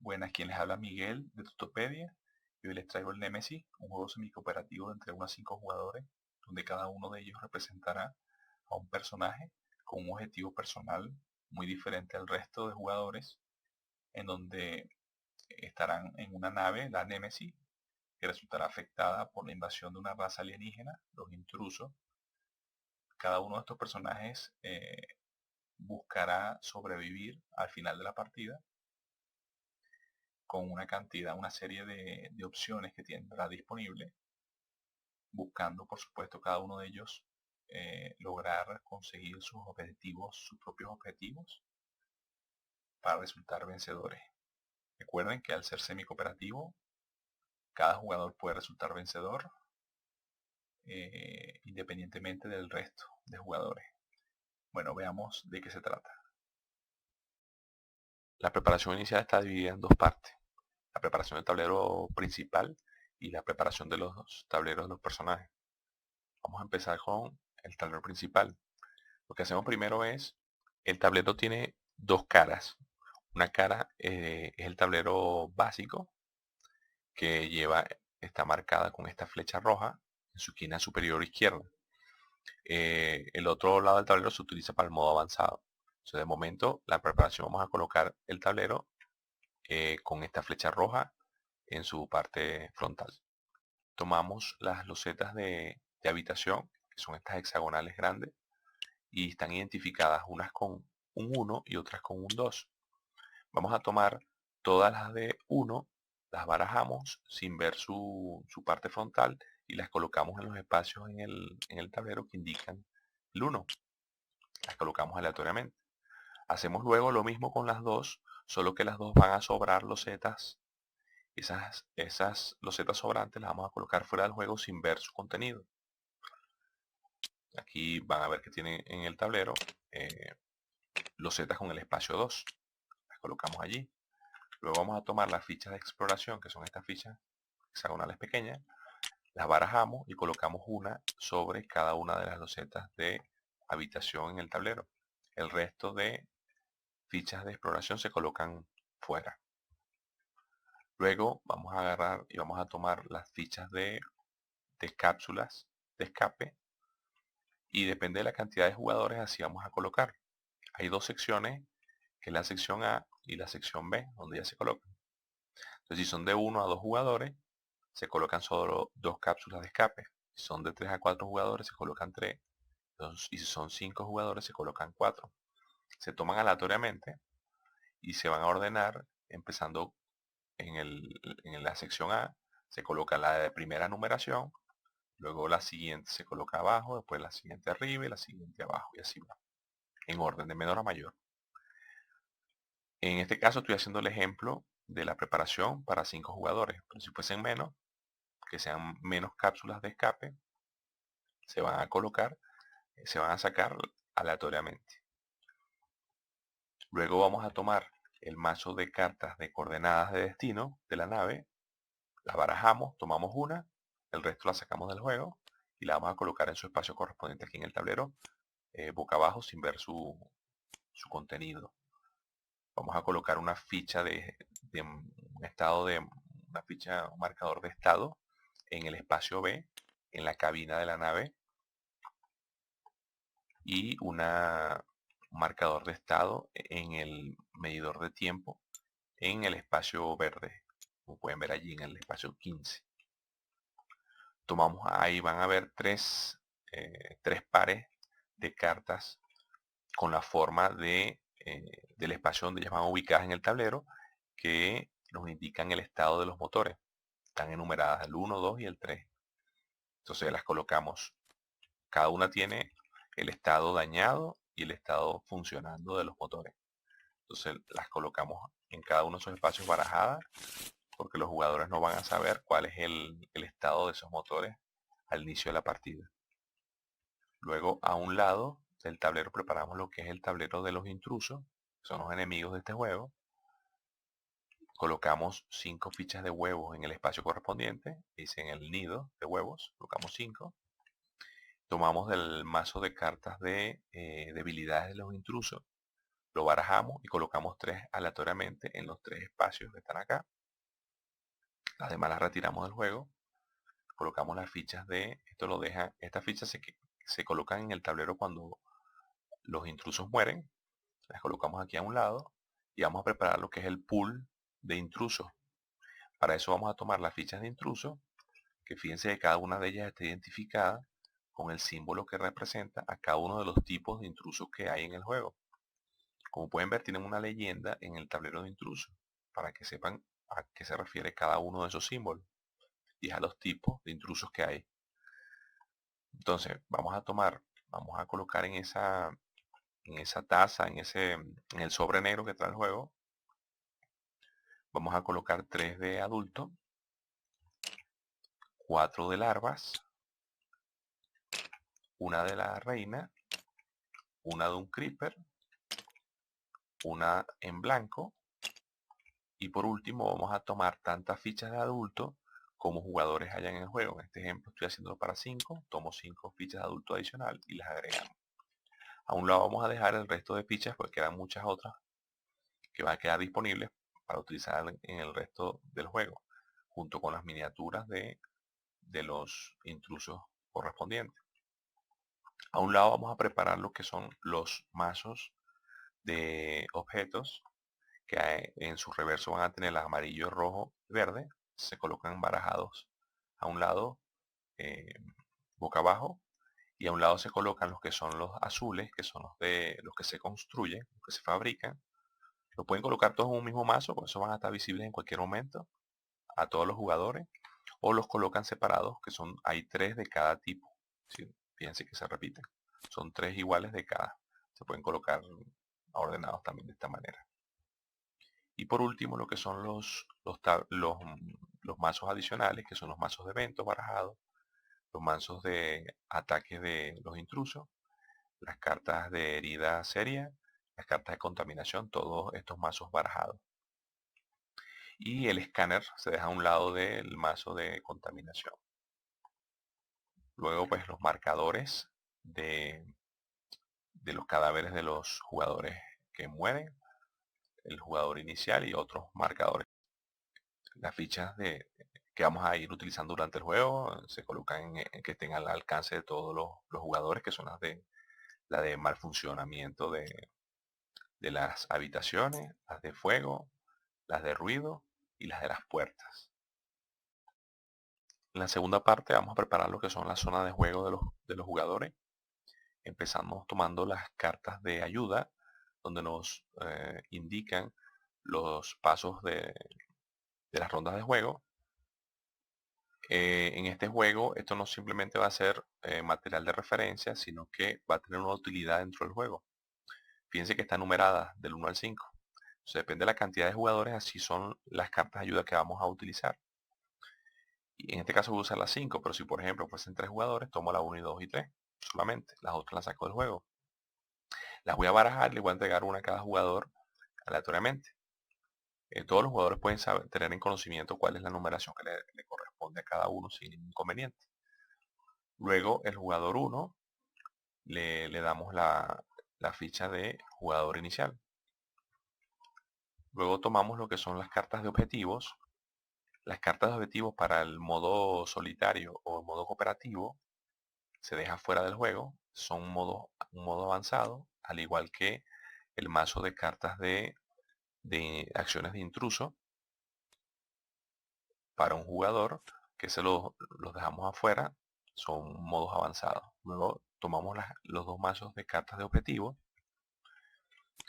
Buenas, quien les habla Miguel de Tutopedia y hoy les traigo el Nemesis, un juego semi-cooperativo de entre 1 a 5 jugadores, donde cada uno de ellos representará a un personaje con un objetivo personal muy diferente al resto de jugadores, en donde estarán en una nave, la Nemesis, que resultará afectada por la invasión de una raza alienígena, los intrusos. Cada uno de estos personajes buscará sobrevivir al final de la partida con una serie de opciones que tendrá disponible, buscando por supuesto cada uno de ellos lograr conseguir sus propios objetivos para resultar vencedores. Recuerden que al ser semi-cooperativo, cada jugador puede resultar vencedor independientemente del resto de jugadores. Bueno, veamos de qué se trata. La preparación inicial está dividida en dos partes. La preparación del tablero principal y la preparación de los tableros de los personajes. Vamos a empezar con el tablero principal. Lo que hacemos primero es, el tablero tiene dos caras. Una cara es el tablero básico, que está marcada con esta flecha roja en su esquina superior izquierda. El otro lado del tablero se utiliza para el modo avanzado. Entonces, de momento, la preparación vamos a colocar el tablero con esta flecha roja en su parte frontal. Tomamos las losetas de habitación, que son estas hexagonales grandes, y están identificadas unas con un 1 y otras con un 2. Vamos a tomar todas las de 1, las barajamos sin ver su parte frontal y las colocamos en los espacios en el tablero que indican el 1. Las colocamos aleatoriamente. Hacemos luego lo mismo con las dos, solo que las dos van a sobrar losetas. Esas losetas sobrantes las vamos a colocar fuera del juego sin ver su contenido. Aquí van a ver que tienen en el tablero eh, losetas con el espacio 2. Las colocamos allí. Luego vamos a tomar las fichas de exploración, que son estas fichas hexagonales pequeñas. Las barajamos y colocamos una sobre cada una de las losetas de habitación en el tablero. El resto de fichas de exploración se colocan fuera. Luego vamos a agarrar y vamos a tomar las fichas de cápsulas de escape, y depende de la cantidad de jugadores así vamos a colocar. Hay dos secciones, que es la sección A y la sección B, donde ya se colocan. Entonces, si son de 1 a 2 jugadores, se colocan solo dos cápsulas de escape. Si son de 3 a 4 jugadores, se colocan 3. Y si son 5 jugadores, se colocan 4. Se toman aleatoriamente y se van a ordenar empezando en la sección A. Se coloca la de primera numeración, luego la siguiente se coloca abajo, después la siguiente arriba y la siguiente abajo, y así va, en orden de menor a mayor. En este caso estoy haciendo el ejemplo de la preparación para 5 jugadores, pero si fuesen menos, que sean menos cápsulas de escape, se van a colocar, se van a sacar aleatoriamente. Luego vamos a tomar el mazo de cartas de coordenadas de destino de la nave, las barajamos, tomamos una, el resto la sacamos del juego y la vamos a colocar en su espacio correspondiente aquí en el tablero, boca abajo sin ver su contenido. Vamos a colocar una ficha de un estado de una ficha, un marcador de estado en el espacio B, en la cabina de la nave, y un marcador de estado en el medidor de tiempo en el espacio verde, como pueden ver allí en el espacio 15. Tomamos, ahí van a ver tres pares de cartas con la forma del espacio donde ellas van ubicadas en el tablero, que nos indican el estado de los motores. Están enumeradas el 1, 2 y el 3. Entonces las colocamos. Cada una tiene el estado dañado y el estado funcionando de los motores. Entonces las colocamos en cada uno de esos espacios barajadas, porque los jugadores no van a saber cuál es el estado de esos motores al inicio de la partida. Luego, a un lado del tablero preparamos lo que es el tablero de los intrusos, que son los enemigos de este juego. Colocamos 5 fichas de huevos en el espacio correspondiente, dice en el nido de huevos, colocamos 5. Tomamos del mazo de cartas de debilidades de los intrusos, Lo barajamos y colocamos 3 aleatoriamente en los 3 espacios que están acá. Las demás las retiramos del juego. Colocamos las fichas estas fichas se colocan en el tablero cuando los intrusos mueren. Las colocamos aquí a un lado y vamos a preparar lo que es el pool de intrusos. Para eso vamos a tomar las fichas de intrusos, que fíjense que cada una de ellas está identificada con el símbolo que representa a cada uno de los tipos de intrusos que hay en el juego. Como pueden ver, tienen una leyenda en el tablero de intrusos para que sepan a qué se refiere cada uno de esos símbolos y a los tipos de intrusos que hay. Entonces, vamos a colocar en esa taza, en el sobre negro que trae el juego, vamos a colocar 3 de adulto, 4 de larvas, una de la reina, una de un creeper, una en blanco, y por último vamos a tomar tantas fichas de adulto como jugadores hayan en el juego. En este ejemplo estoy haciéndolo para 5, tomo 5 fichas de adulto adicional y las agregamos. A un lado vamos a dejar el resto de fichas porque quedan muchas otras que van a quedar disponibles para utilizar en el resto del juego, junto con las miniaturas de los intrusos correspondientes. A un lado vamos a preparar lo que son los mazos de objetos que en su reverso van a tener el amarillo, rojo y verde. Se colocan barajados a un lado, boca abajo, y a un lado se colocan los que son los azules, que son los que se construyen, los que se fabrican. Lo pueden colocar todos en un mismo mazo, por eso van a estar visibles en cualquier momento a todos los jugadores, o los colocan separados, que hay 3 de cada tipo. ¿Sí? Fíjense que se repiten. Son 3 iguales de cada. Se pueden colocar ordenados también de esta manera. Y por último, lo que son los mazos adicionales, que son los mazos de eventos barajados, los mazos de ataque de los intrusos, las cartas de herida seria, las cartas de contaminación, todos estos mazos barajados. Y el escáner se deja a un lado del mazo de contaminación. Luego, pues los marcadores de los cadáveres de los jugadores que mueren, el jugador inicial y otros marcadores. Las fichas que vamos a ir utilizando durante el juego se colocan que estén al alcance de todos los jugadores, que son la de mal funcionamiento de las habitaciones, las de fuego, las de ruido y las de las puertas. En la segunda parte vamos a preparar lo que son las zonas de juego de los jugadores. Empezamos tomando las cartas de ayuda, donde nos indican los pasos de las rondas de juego. En este juego, esto no simplemente va a ser material de referencia, sino que va a tener una utilidad dentro del juego. Fíjense que está numerada del 1 al 5. Entonces, depende de la cantidad de jugadores, así son las cartas de ayuda que vamos a utilizar. Y en este caso voy a usar las 5, pero si por ejemplo fuesen 3 jugadores, tomo la 1 y 2 y 3 solamente. Las otras las saco del juego. Las voy a barajar, le voy a entregar una a cada jugador aleatoriamente. Todos los jugadores pueden tener en conocimiento cuál es la numeración que le corresponde a cada uno sin ningún inconveniente. Luego el jugador 1 le damos la ficha de jugador inicial. Luego tomamos lo que son las cartas de objetivos. Las cartas de objetivos para el modo solitario o el modo cooperativo se deja fuera del juego. Son un modo avanzado, al igual que el mazo de cartas de acciones de intruso para un jugador, que los dejamos afuera, son modos avanzados. Luego tomamos los dos mazos de cartas de objetivo,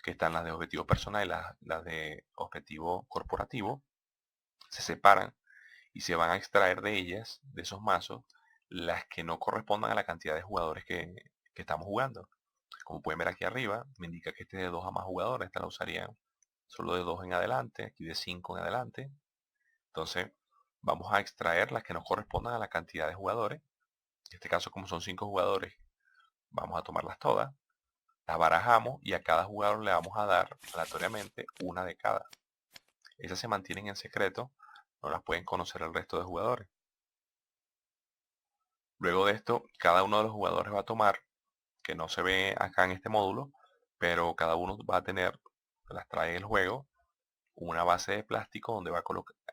que están las de objetivo personal y las de objetivo corporativo. Se separan y se van a extraer de ellas, de esos mazos, las que no correspondan a la cantidad de jugadores que estamos jugando. Como pueden ver aquí arriba, me indica que este es de 2 a más jugadores. Esta la usarían solo de 2 en adelante, aquí de 5 en adelante. Entonces, vamos a extraer las que nos correspondan a la cantidad de jugadores. En este caso, como son 5 jugadores, vamos a tomarlas todas, las barajamos y a cada jugador le vamos a dar aleatoriamente una de cada. Esas se mantienen en secreto, no las pueden conocer el resto de jugadores. Luego de esto, cada uno de los jugadores va a tomar, que no se ve acá en este módulo, pero cada uno va a tener, las trae el juego, una base de plástico donde va a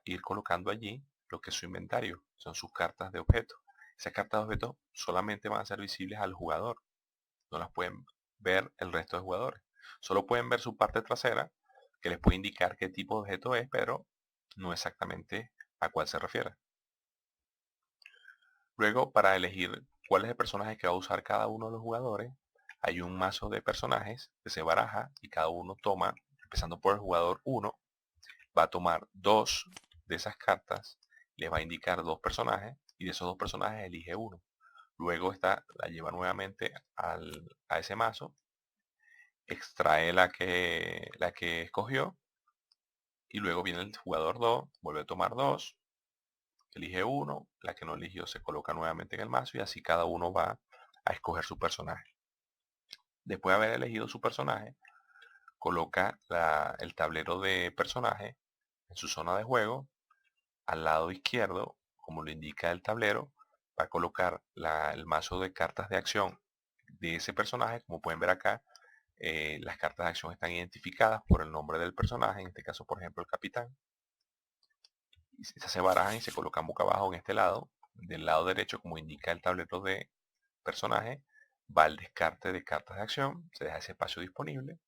ir colocando allí lo que es su inventario, son sus cartas de objetos. Esas cartas de objetos solamente van a ser visibles al jugador, no las pueden ver el resto de jugadores. Solo pueden ver su parte trasera, que les puede indicar qué tipo de objeto es, pero no exactamente a cuál se refiere. Luego, para elegir cuál es el personaje que va a usar cada uno de los jugadores, hay un mazo de personajes que se baraja y cada uno toma, empezando por el jugador 1, va a tomar 2 de esas cartas, les va a indicar 2 personajes y de esos 2 personajes elige uno. Luego esta la lleva nuevamente a ese mazo, extrae la que escogió y luego viene el jugador 2, vuelve a tomar 2, elige uno, la que no eligió se coloca nuevamente en el mazo y así cada uno va a escoger su personaje. Después de haber elegido su personaje, coloca el tablero de personaje en su zona de juego. Al lado izquierdo, como lo indica el tablero, va a colocar el mazo de cartas de acción de ese personaje. Como pueden ver acá, las cartas de acción están identificadas por el nombre del personaje, en este caso por ejemplo el capitán. Y se barajan y se colocan boca abajo en este lado. Del lado derecho, como indica el tablero de personaje, va el descarte de cartas de acción, se deja ese espacio disponible.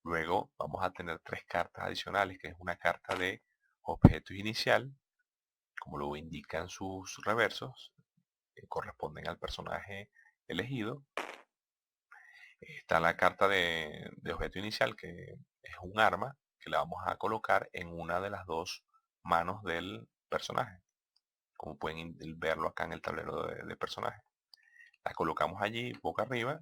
Luego vamos a tener 3 cartas adicionales, que es una carta de objeto inicial, como lo indican sus reversos, corresponden al personaje elegido. Está la carta de objeto inicial, que es un arma, que la vamos a colocar en una de las 2 manos del personaje, como pueden verlo acá en el tablero de personaje. La colocamos allí boca arriba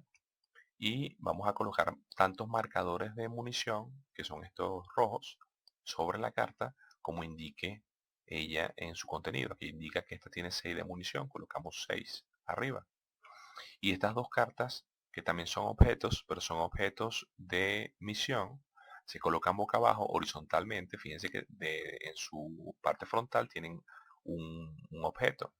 y vamos a colocar tantos marcadores de munición, que son estos rojos, sobre la carta como indique ella en su contenido. Aquí indica que esta tiene 6 de munición, colocamos 6 arriba. Y estas 2 cartas, que también son objetos, pero son objetos de misión, se colocan boca abajo horizontalmente. Fíjense que en su parte frontal tienen un objeto,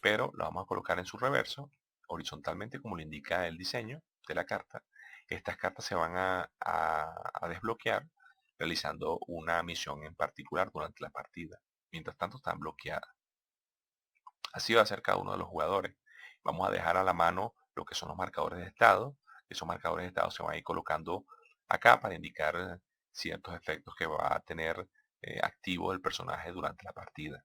pero lo vamos a colocar en su reverso horizontalmente como lo indica el diseño de la carta. Estas cartas se van a desbloquear realizando una misión en particular durante la partida. Mientras tanto están bloqueadas. Así va a ser cada uno de los jugadores. Vamos a dejar a la mano lo que son los marcadores de estado. Esos marcadores de estado se van a ir colocando acá para indicar ciertos efectos que va a tener activo el personaje durante la partida.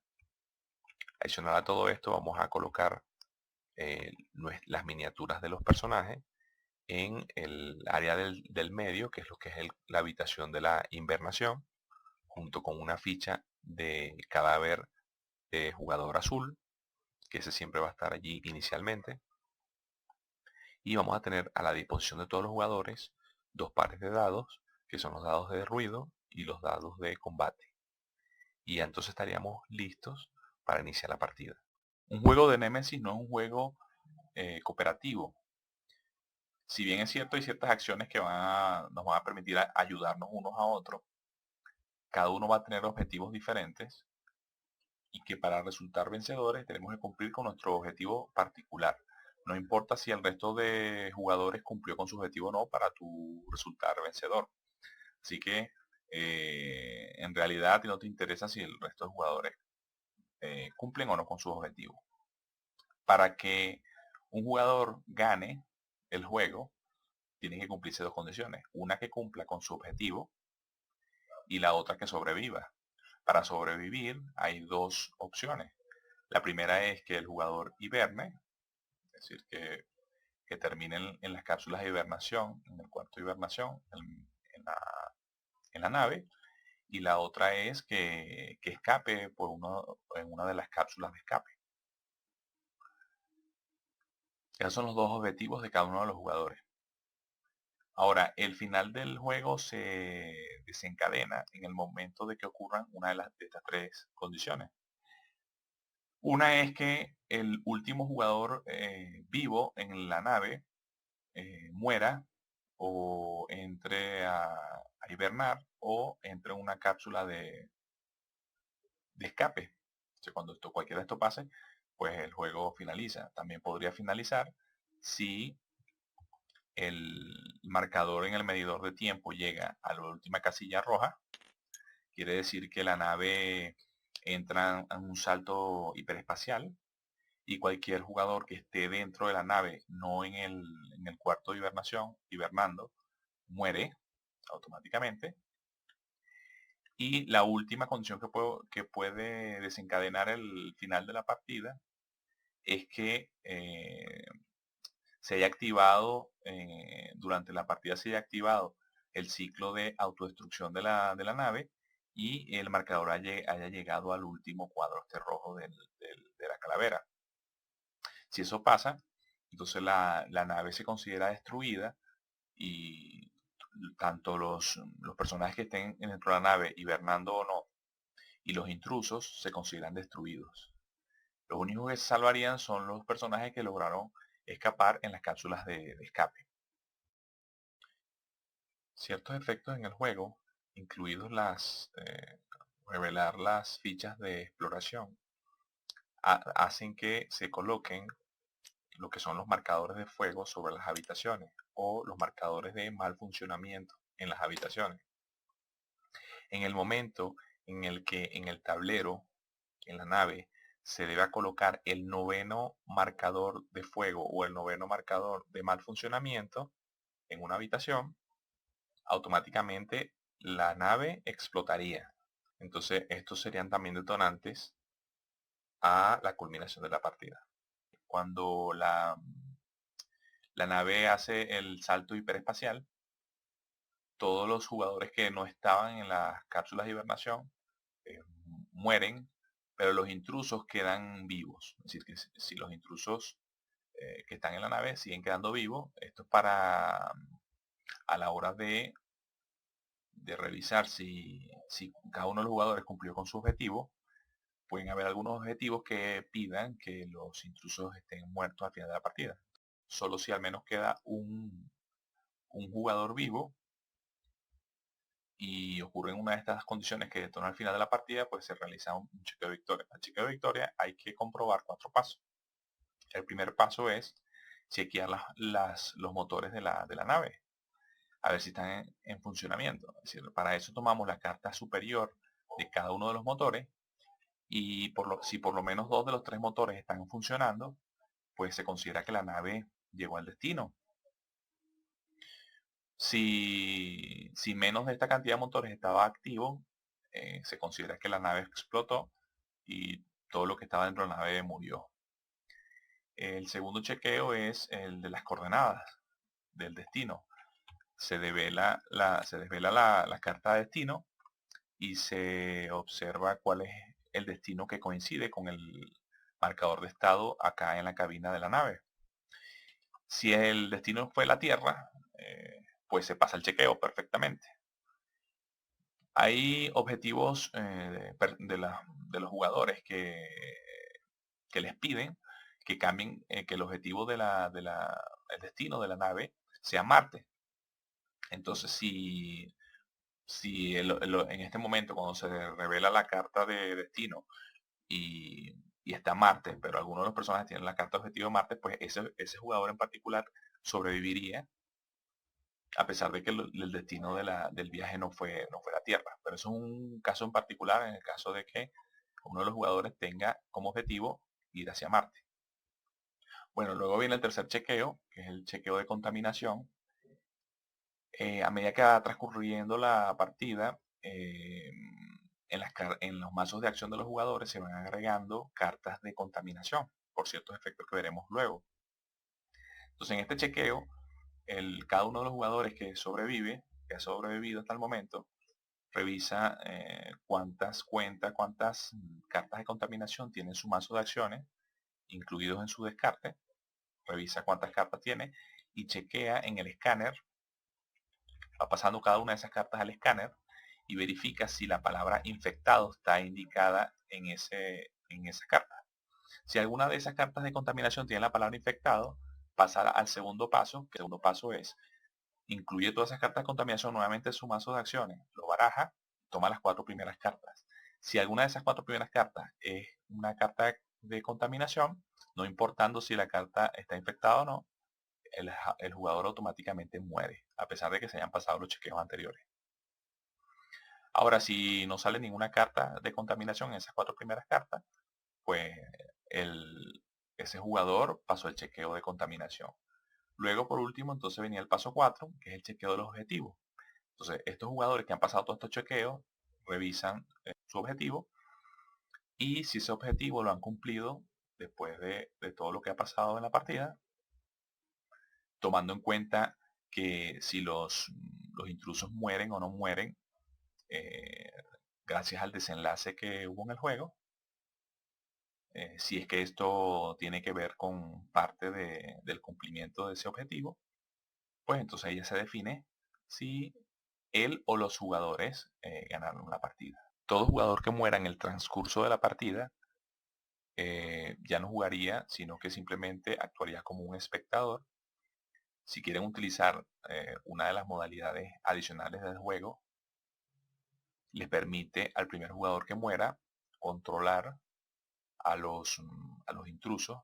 Adicional a todo esto, vamos a colocar las miniaturas de los personajes en el área del medio, que es lo que es la habitación de la invernación, junto con una ficha de cadáver de jugador azul, que ese siempre va a estar allí inicialmente. Y vamos a tener a la disposición de todos los jugadores 2 pares de dados, que son los dados de ruido y los dados de combate. Y ya entonces estaríamos listos para iniciar la partida. Un juego de Nemesis no es un juego cooperativo. Si bien es cierto, hay ciertas acciones que nos van a permitir ayudarnos unos a otros, cada uno va a tener objetivos diferentes y que para resultar vencedores tenemos que cumplir con nuestro objetivo particular. No importa si el resto de jugadores cumplió con su objetivo o no para tu resultar vencedor. Así que en realidad a ti no te interesa si el resto de jugadores cumplen o no con sus objetivos. Para que un jugador gane el juego, tienen que cumplirse 2 condiciones. Una que cumpla con su objetivo y la otra que sobreviva. Para sobrevivir hay 2 opciones. La primera es que el jugador hiberne, es decir, que termine en las cápsulas de hibernación, en el cuarto de hibernación, en la nave. Y la otra es que escape en una de las cápsulas de escape. Esos son los 2 objetivos de cada uno de los jugadores. Ahora, el final del juego se desencadena en el momento de que ocurran una de estas 3 condiciones. Una es que el último jugador vivo en la nave muera o entre a hibernar o entre en una cápsula de escape. O sea, cuando cualquiera de esto pase, pues el juego finaliza. También podría finalizar si el marcador en el medidor de tiempo llega a la última casilla roja, quiere decir que la nave entra en un salto hiperespacial y cualquier jugador que esté dentro de la nave, no en el cuarto de hibernación, hibernando, muere automáticamente. Y la última condición que puede desencadenar el final de la partida es que se haya activado, durante la partida se haya activado el ciclo de autodestrucción de la nave y el marcador haya llegado al último cuadro este rojo de la calavera. Si eso pasa, entonces la nave se considera destruida y tanto los personajes que estén dentro de la nave hibernando o no y los intrusos se consideran destruidos. Los únicos que se salvarían son los personajes que lograron escapar en las cápsulas de escape. Ciertos efectos en el juego, incluidos revelar las fichas de exploración, hacen que se coloquen lo que son los marcadores de fuego sobre las habitaciones o los marcadores de mal funcionamiento en las habitaciones. En el momento en el que en el tablero, en la nave, se debe colocar el noveno marcador de fuego o el noveno marcador de mal funcionamiento en una habitación, automáticamente la nave explotaría. Entonces estos serían también detonantes a la culminación de la partida. Cuando la nave hace el salto hiperespacial, todos los jugadores que no estaban en las cápsulas de hibernación mueren, pero los intrusos quedan vivos. Es decir, que si los intrusos que están en la nave siguen quedando vivos, esto es para a la hora de revisar si cada uno de los jugadores cumplió con su objetivo. Pueden haber algunos objetivos que pidan que los intrusos estén muertos al final de la partida. Solo si al menos queda un jugador vivo y ocurre en una de estas condiciones que detona al final de la partida, pues se realiza un chequeo de victoria. Para el chequeo de victoria hay que comprobar 4 pasos. El primer paso es chequear los motores de la nave, a ver si están en funcionamiento. Es decir, para eso tomamos la carta superior de cada uno de los motores y si por lo menos 2 de los 3 motores están funcionando, pues se considera que la nave llegó al destino. Si menos de esta cantidad de motores estaba activo, se considera que la nave explotó y todo lo que estaba dentro de la nave murió. El segundo chequeo es el de las coordenadas del destino. Se desvela la carta de destino y se observa cuál es el destino que coincide con el marcador de estado acá en la cabina de la nave. Si el destino fue la Tierra, pues se pasa el chequeo perfectamente. Hay objetivos de los jugadores que les piden que cambien, que el objetivo el destino de la nave sea Marte. Entonces, si en este momento, cuando se revela la carta de destino y está Marte, pero algunos de los personajes tienen la carta de objetivo de Marte, pues ese jugador en particular sobreviviría a pesar de que el destino del viaje no fue la Tierra. Pero eso es un caso en particular, en el caso de que uno de los jugadores tenga como objetivo ir hacia Marte. Bueno, luego viene el tercer chequeo, que es el chequeo de contaminación. A medida que va transcurriendo la partida, en los mazos de acción de los jugadores se van agregando cartas de contaminación por ciertos efectos que veremos luego. Entonces en este chequeo, cada uno de los jugadores que ha sobrevivido hasta el momento, revisa cuántas cartas de contaminación tiene en su mazo de acciones, incluidos en su descarte, revisa cuántas cartas tiene y chequea en el escáner, va pasando cada una de esas cartas al escáner y verifica si la palabra infectado está indicada en esa carta. Si alguna de esas cartas de contaminación tiene la palabra infectado, pasará al segundo paso, que el segundo paso es incluye todas esas cartas de contaminación nuevamente en su mazo de acciones, lo baraja, toma las 4 primeras cartas. Si alguna de esas 4 primeras cartas es una carta de contaminación, no importando si la carta está infectada o no, el jugador automáticamente muere, a pesar de que se hayan pasado los chequeos anteriores. Ahora, si no sale ninguna carta de contaminación en esas 4 primeras cartas, pues ese jugador pasó el chequeo de contaminación. Luego, por último, entonces venía el paso 4, que es el chequeo de los objetivos. Entonces, estos jugadores que han pasado todos estos chequeos revisan su objetivo, y si ese objetivo lo han cumplido después de todo lo que ha pasado en la partida, tomando en cuenta que si los intrusos mueren o no mueren, eh, gracias al desenlace que hubo en el juego, si es que esto tiene que ver con parte del cumplimiento de ese objetivo, pues entonces ahí ya se define si él o los jugadores ganaron la partida. Todo jugador que muera en el transcurso de la partida ya no jugaría, sino que simplemente actuaría como un espectador. Si quieren utilizar una de las modalidades adicionales del juego, les permite al primer jugador que muera controlar a los intrusos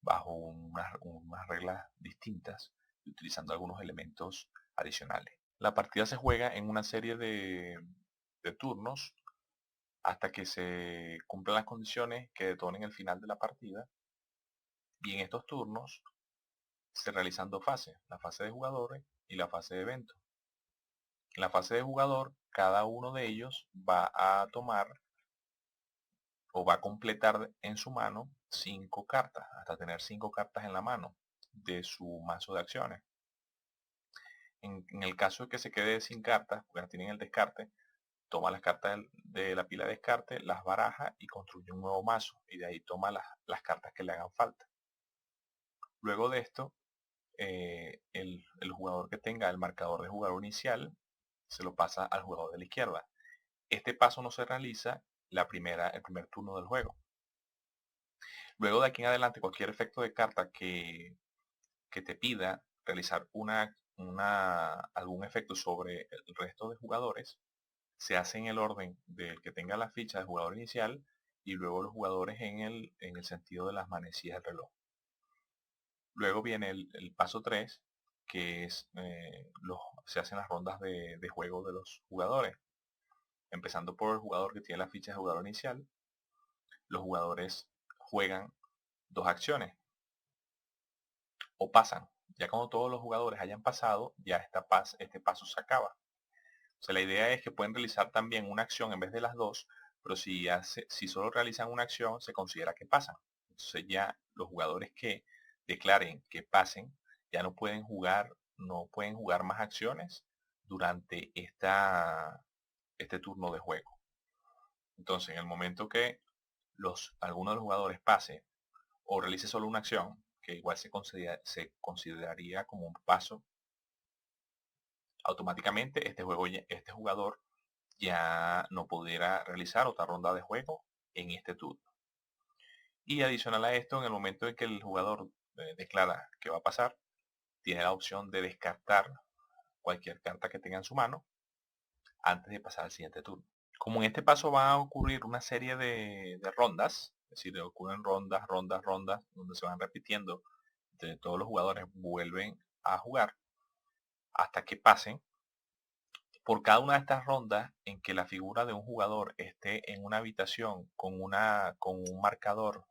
bajo unas reglas distintas y utilizando algunos elementos adicionales. La partida se juega en una serie de turnos hasta que se cumplan las condiciones que detonen el final de la partida, y en estos turnos se realizan 2 fases, la fase de jugadores y la fase de eventos. En la fase de jugador, cada uno de ellos va a tomar o va a completar en su mano 5 cartas, hasta tener 5 cartas en la mano de su mazo de acciones. En el caso de que se quede sin cartas, porque tienen el descarte, toma las cartas de la pila de descarte, las baraja y construye un nuevo mazo, y de ahí toma las cartas que le hagan falta. Luego de esto, el jugador que tenga el marcador de jugador inicial se lo pasa al jugador de la izquierda. Este paso no se realiza el primer turno del juego. Luego de aquí en adelante, cualquier efecto de carta que te pida realizar algún efecto sobre el resto de jugadores, se hace en el orden del que tenga la ficha de jugador inicial, y luego los jugadores en el sentido de las manecillas del reloj. Luego viene el paso 3, que es se hacen las rondas de juego de los jugadores. Empezando por el jugador que tiene la ficha de jugador inicial, los jugadores juegan 2 acciones o pasan. Ya cuando todos los jugadores hayan pasado, ya este paso se acaba. O sea, la idea es que pueden realizar también una acción en vez de las 2, pero si solo realizan una acción, se considera que pasan. Entonces ya los jugadores que declaren que pasen ya no pueden jugar más acciones durante este turno de juego. Entonces, en el momento que alguno de los jugadores pase o realice solo una acción, que igual se consideraría como un paso, automáticamente este jugador ya no pudiera realizar otra ronda de juego en este turno. Y adicional a esto, en el momento en que el jugador declara que va a pasar, tiene la opción de descartar cualquier carta que tenga en su mano antes de pasar al siguiente turno. Como en este paso va a ocurrir una serie de rondas, es decir, ocurren rondas, donde se van repitiendo, de todos los jugadores vuelven a jugar hasta que pasen. Por cada una de estas rondas en que la figura de un jugador esté en una habitación con un marcador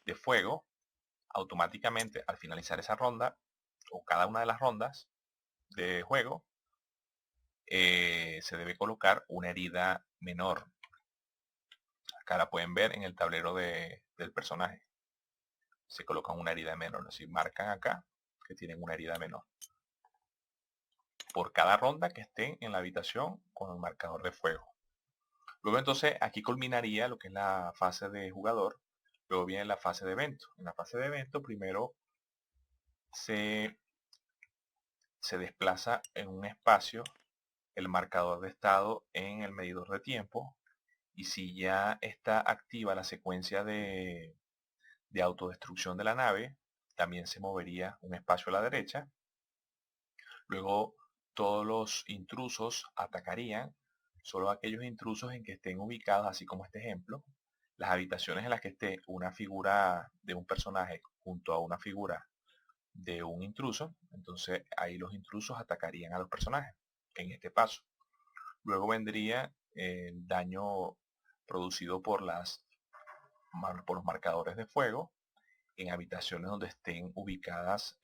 de fuego, automáticamente al finalizar esa ronda, o cada una de las rondas de juego, se debe colocar una herida menor. Acá la pueden ver en el tablero del personaje. Se colocan una herida menor, es decir, marcan acá que tienen una herida menor por cada ronda que estén en la habitación con el marcador de fuego. Luego entonces aquí culminaría lo que es la fase de jugador. Luego viene la fase de evento. En la fase de evento primero se desplaza en un espacio el marcador de estado en el medidor de tiempo, y si ya está activa la secuencia de autodestrucción de la nave, también se movería un espacio a la derecha. Luego todos los intrusos atacarían, solo aquellos intrusos en que estén ubicados, así como este ejemplo, las habitaciones en las que esté una figura de un personaje junto a una figura de un intruso, entonces ahí los intrusos atacarían a los personajes en este paso. Luego vendría el daño producido por los marcadores de fuego en habitaciones donde estén ubicadas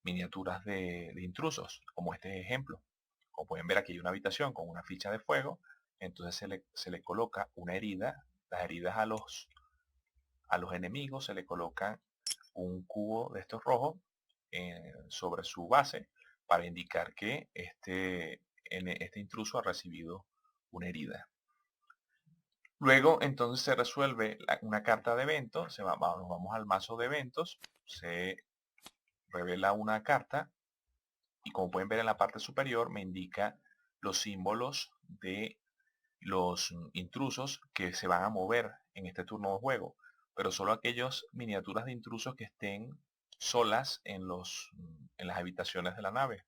miniaturas de intrusos, como este ejemplo. Como pueden ver, aquí hay una habitación con una ficha de fuego, entonces se le coloca una herida. Las heridas a los enemigos se le coloca un cubo de estos rojos sobre su base para indicar que este intruso ha recibido una herida. Luego entonces se resuelve una carta de evento, nos vamos al mazo de eventos, se revela una carta y como pueden ver en la parte superior me indica los símbolos de los intrusos que se van a mover en este turno de juego, pero solo aquellas miniaturas de intrusos que estén solas en las habitaciones de la nave.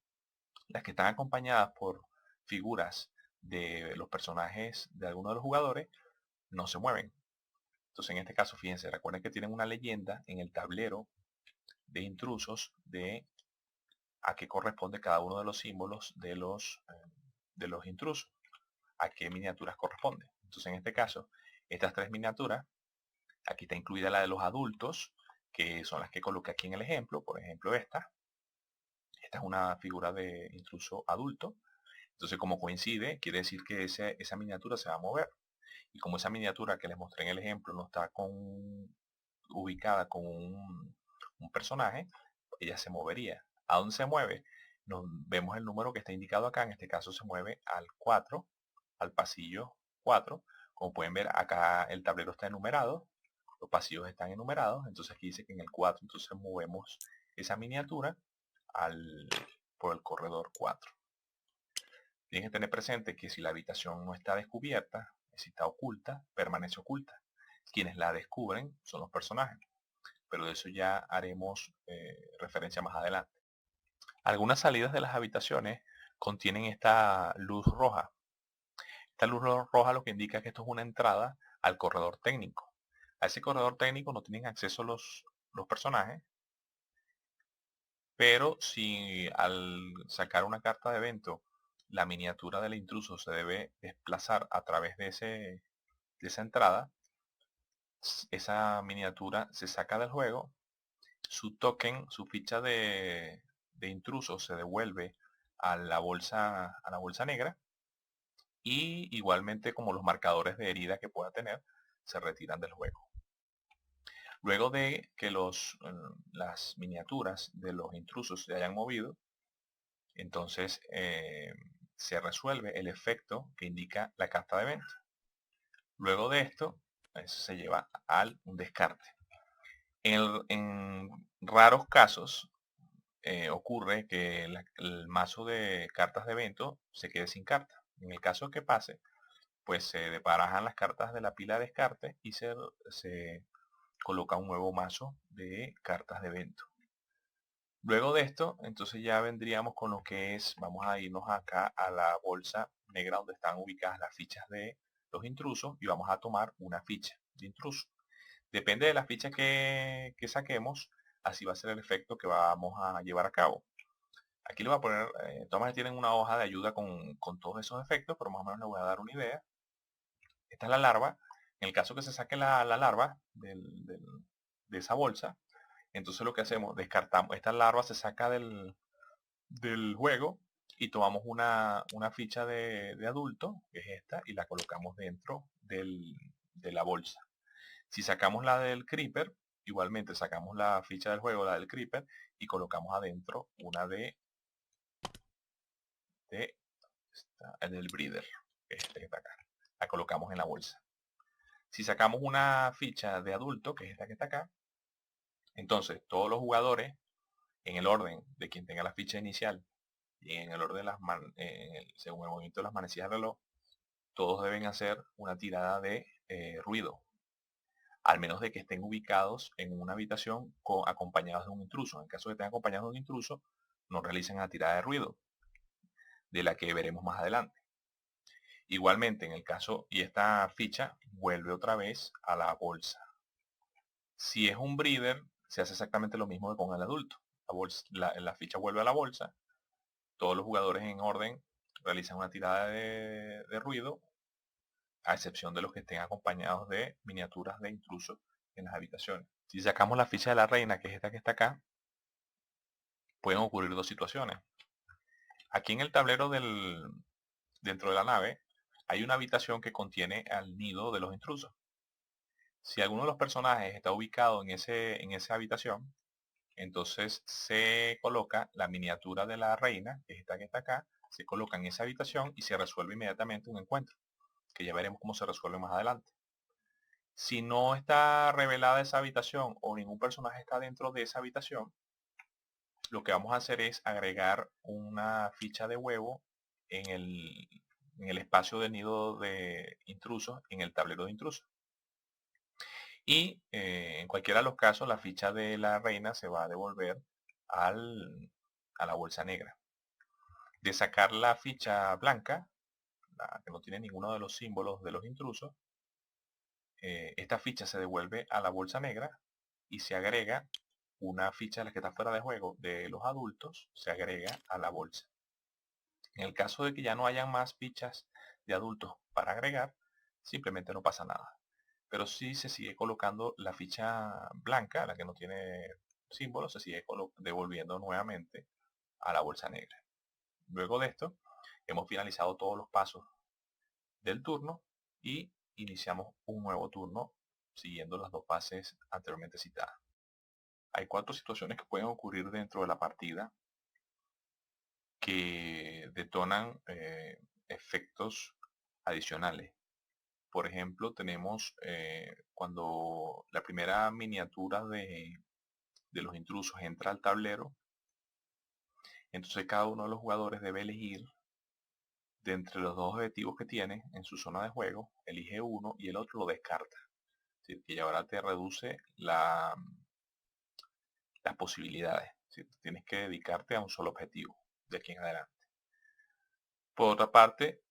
Las que están acompañadas por figuras de los personajes de alguno de los jugadores no se mueven. Entonces en este caso, fíjense, recuerden que tienen una leyenda en el tablero de intrusos de a qué corresponde cada uno de los símbolos de los intrusos, a qué miniaturas corresponde. Entonces en este caso, estas tres miniaturas, aquí está incluida la de los adultos, que son las que coloqué aquí en el ejemplo. Por ejemplo, esta es una figura de intruso adulto. Entonces como coincide, quiere decir que esa miniatura se va a mover. Y como esa miniatura que les mostré en el ejemplo no está ubicada con un personaje, ella se movería. ¿A dónde se mueve? Vemos el número que está indicado acá, en este caso se mueve al 4, al pasillo 4. Como pueden ver, acá el tablero está enumerado, los pasillos están enumerados, entonces aquí dice que en el 4, entonces movemos esa miniatura por el corredor 4. Tienen que tener presente que si la habitación no está descubierta, si está oculta, permanece oculta. Quienes la descubren son los personajes, pero de eso ya haremos referencia más adelante. Algunas salidas de las habitaciones contienen esta luz roja. Esta luz roja lo que indica es que esto es una entrada al corredor técnico. A ese corredor técnico no tienen acceso los personajes, pero si al sacar una carta de evento la miniatura del intruso se debe desplazar a través de esa entrada, esa miniatura se saca del juego, su token, su ficha de intruso se devuelve a la bolsa negra y igualmente como los marcadores de herida que pueda tener se retiran del juego. Luego de que las miniaturas de los intrusos se hayan movido, entonces se resuelve el efecto que indica la carta de evento. Luego de esto se lleva al un descarte. En raros casos ocurre que el mazo de cartas de evento se quede sin carta. En el caso que pase, pues se desparajan las cartas de la pila de descarte y se coloca un nuevo mazo de cartas de evento. Luego de esto, entonces ya vendríamos con lo que es, vamos a irnos acá a la bolsa negra donde están ubicadas las fichas de los intrusos y vamos a tomar una ficha de intruso. Depende de la ficha que saquemos, así va a ser el efecto que vamos a llevar a cabo. Aquí le voy a poner, todas tienen una hoja de ayuda con todos esos efectos, pero más o menos le voy a dar una idea. Esta es la larva. En el caso que se saque la larva de esa bolsa, entonces lo que hacemos, descartamos, esta larva se saca del juego y tomamos una ficha de adulto, que es esta, y la colocamos dentro de la bolsa. Si sacamos la del creeper, igualmente sacamos la ficha del juego, la del creeper, y colocamos adentro una del breeder, que es este que está acá. La colocamos en la bolsa. Si sacamos una ficha de adulto, que es esta que está acá, entonces todos los jugadores, en el orden de quien tenga la ficha inicial y en el orden según el movimiento de las manecillas del reloj, todos deben hacer una tirada de ruido, al menos de que estén ubicados en una habitación acompañados de un intruso. En caso de que estén acompañados de un intruso, no realicen la tirada de ruido, de la que veremos más adelante. Igualmente, en el caso, y esta ficha vuelve otra vez a la bolsa. Si es un breeder, se hace exactamente lo mismo que con el adulto. la ficha vuelve a la bolsa, todos los jugadores en orden realizan una tirada de ruido, a excepción de los que estén acompañados de miniaturas de intrusos en las habitaciones. Si sacamos la ficha de la reina, que es esta que está acá, pueden ocurrir dos situaciones. Aquí en el tablero dentro de la nave, hay una habitación que contiene al nido de los intrusos. Si alguno de los personajes está ubicado en esa habitación, entonces se coloca la miniatura de la reina, que es esta que está acá, se coloca en esa habitación y se resuelve inmediatamente un encuentro, que ya veremos cómo se resuelve más adelante. Si no está revelada esa habitación o ningún personaje está dentro de esa habitación, lo que vamos a hacer es agregar una ficha de huevo en el espacio de nido de intrusos, en el tablero de intrusos. Y en cualquiera de los casos, la ficha de la reina se va a devolver a la bolsa negra. De sacar la ficha blanca, la que no tiene ninguno de los símbolos de los intrusos, esta ficha se devuelve a la bolsa negra y se agrega una ficha de la que está fuera de juego de los adultos, se agrega a la bolsa. En el caso de que ya no hayan más fichas de adultos para agregar, simplemente no pasa nada. Pero sí se sigue colocando la ficha blanca, la que no tiene símbolo, se sigue devolviendo nuevamente a la bolsa negra. Luego de esto, hemos finalizado todos los pasos del turno y iniciamos un nuevo turno siguiendo las dos fases anteriormente citadas. Hay 4 situaciones que pueden ocurrir dentro de la partida que detonan efectos adicionales. Por ejemplo, tenemos cuando la primera miniatura de los intrusos entra al tablero, entonces cada uno de los jugadores debe elegir de entre los dos objetivos que tiene en su zona de juego, elige uno y el otro lo descarta. Es decir, que ahora te reduce las posibilidades. Tienes que dedicarte a un solo objetivo de aquí en adelante. Por otra parte,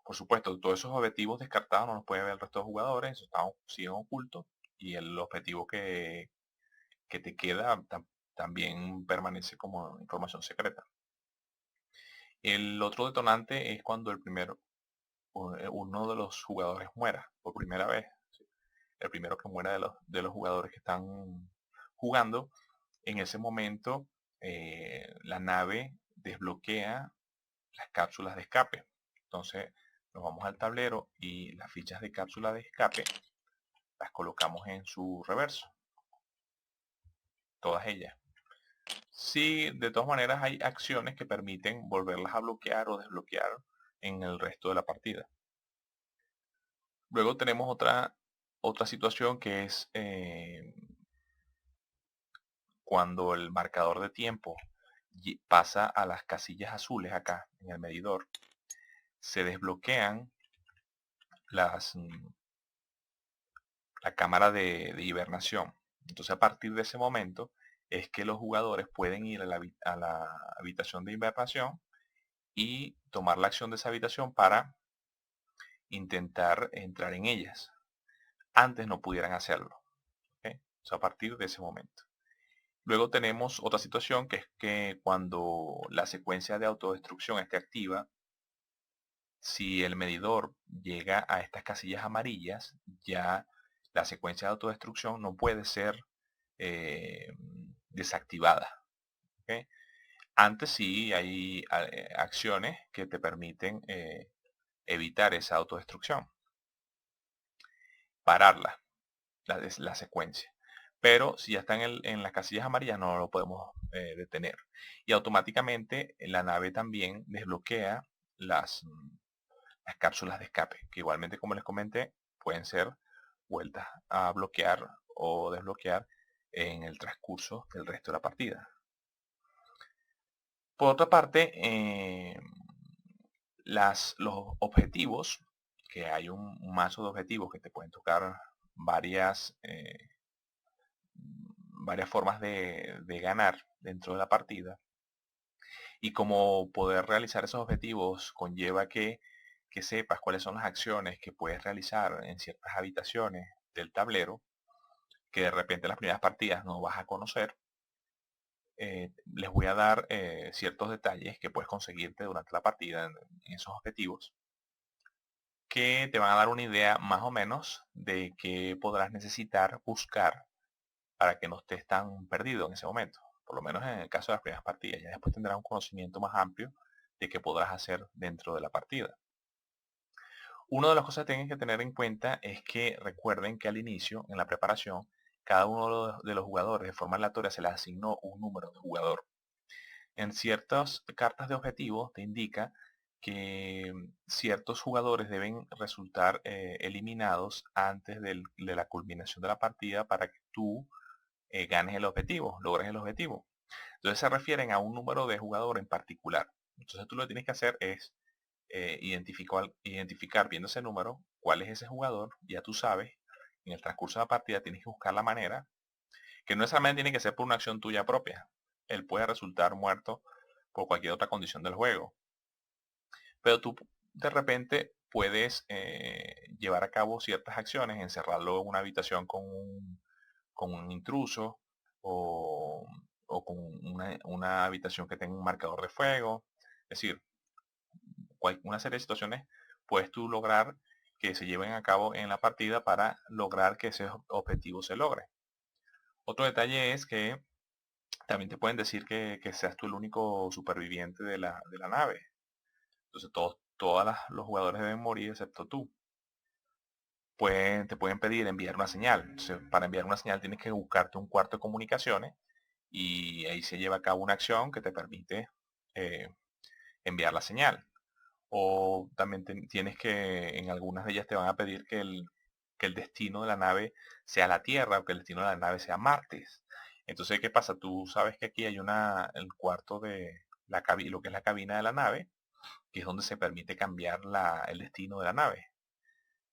por supuesto, todos esos objetivos descartados no los puede ver el resto de jugadores, siguen ocultos y el objetivo que te queda también permanece como información secreta. El otro detonante es cuando uno de los jugadores muera por primera vez. El primero que muera de los jugadores que están jugando. En ese momento la nave desbloquea las cápsulas de escape. Entonces nos vamos al tablero y las fichas de cápsula de escape las colocamos en su reverso. Todas ellas. Sí, de todas maneras hay acciones que permiten volverlas a bloquear o desbloquear en el resto de la partida. Luego tenemos otra situación que es cuando el marcador de tiempo pasa a las casillas azules acá en el medidor, se desbloquean la cámara de hibernación. Entonces a partir de ese momento es que los jugadores pueden ir a la habitación de hibernación y tomar la acción de esa habitación para intentar entrar en ellas. Antes no pudieran hacerlo. ¿Okay? O sea, a partir de ese momento. Luego tenemos otra situación que es que cuando la secuencia de autodestrucción esté activa, si el medidor llega a estas casillas amarillas, ya la secuencia de autodestrucción no puede ser desactivada. ¿Okay? Antes sí hay acciones que te permiten evitar esa autodestrucción, pararla, la secuencia. Pero si ya está en las casillas amarillas no lo podemos detener. Y automáticamente la nave también desbloquea las cápsulas de escape, que igualmente como les comenté, pueden ser vueltas a bloquear o desbloquear en el transcurso del resto de la partida. Por otra parte, los objetivos, que hay un mazo de objetivos que te pueden tocar varias formas de ganar dentro de la partida. Y como poder realizar esos objetivos conlleva que sepas cuáles son las acciones que puedes realizar en ciertas habitaciones del tablero, que de repente en las primeras partidas no vas a conocer. les voy a dar ciertos detalles que puedes conseguirte durante la partida en esos objetivos, que te van a dar una idea más o menos de qué podrás necesitar buscar para que no estés tan perdido en ese momento. Por lo menos en el caso de las primeras partidas. Ya después tendrás un conocimiento más amplio de qué podrás hacer dentro de la partida. Una de las cosas que tienen que tener en cuenta es que recuerden que al inicio, en la preparación, cada uno de los jugadores de forma aleatoria se les asignó un número de jugador. En ciertas cartas de objetivos te indica que ciertos jugadores deben resultar eliminados antes de la culminación de la partida para que tú ganes el objetivo, logres el objetivo. Entonces se refieren a un número de jugador en particular. Entonces tú lo que tienes que hacer es identificar viendo ese número cuál es ese jugador. Ya tú sabes, en el transcurso de la partida tienes que buscar la manera, que no necesariamente tiene que ser por una acción tuya propia. Él puede resultar muerto por cualquier otra condición del juego. Pero tú de repente puedes llevar a cabo ciertas acciones, encerrarlo en una habitación con un intruso o con una habitación que tenga un marcador de fuego. Es decir, una serie de situaciones puedes tú lograr que se lleven a cabo en la partida para lograr que ese objetivo se logre. Otro detalle es que también te pueden decir que seas tú el único superviviente de la nave. Entonces todos los jugadores deben morir excepto tú. Te pueden pedir enviar una señal. Entonces, para enviar una señal tienes que buscarte un cuarto de comunicaciones y ahí se lleva a cabo una acción que te permite eh, enviar la señal. O también tienes que, en algunas de ellas te van a pedir que el destino de la nave sea la Tierra o que el destino de la nave sea Marte. Entonces, ¿qué pasa? Tú sabes que aquí hay el cuarto de lo que es la cabina de la nave, que es donde se permite cambiar el destino de la nave,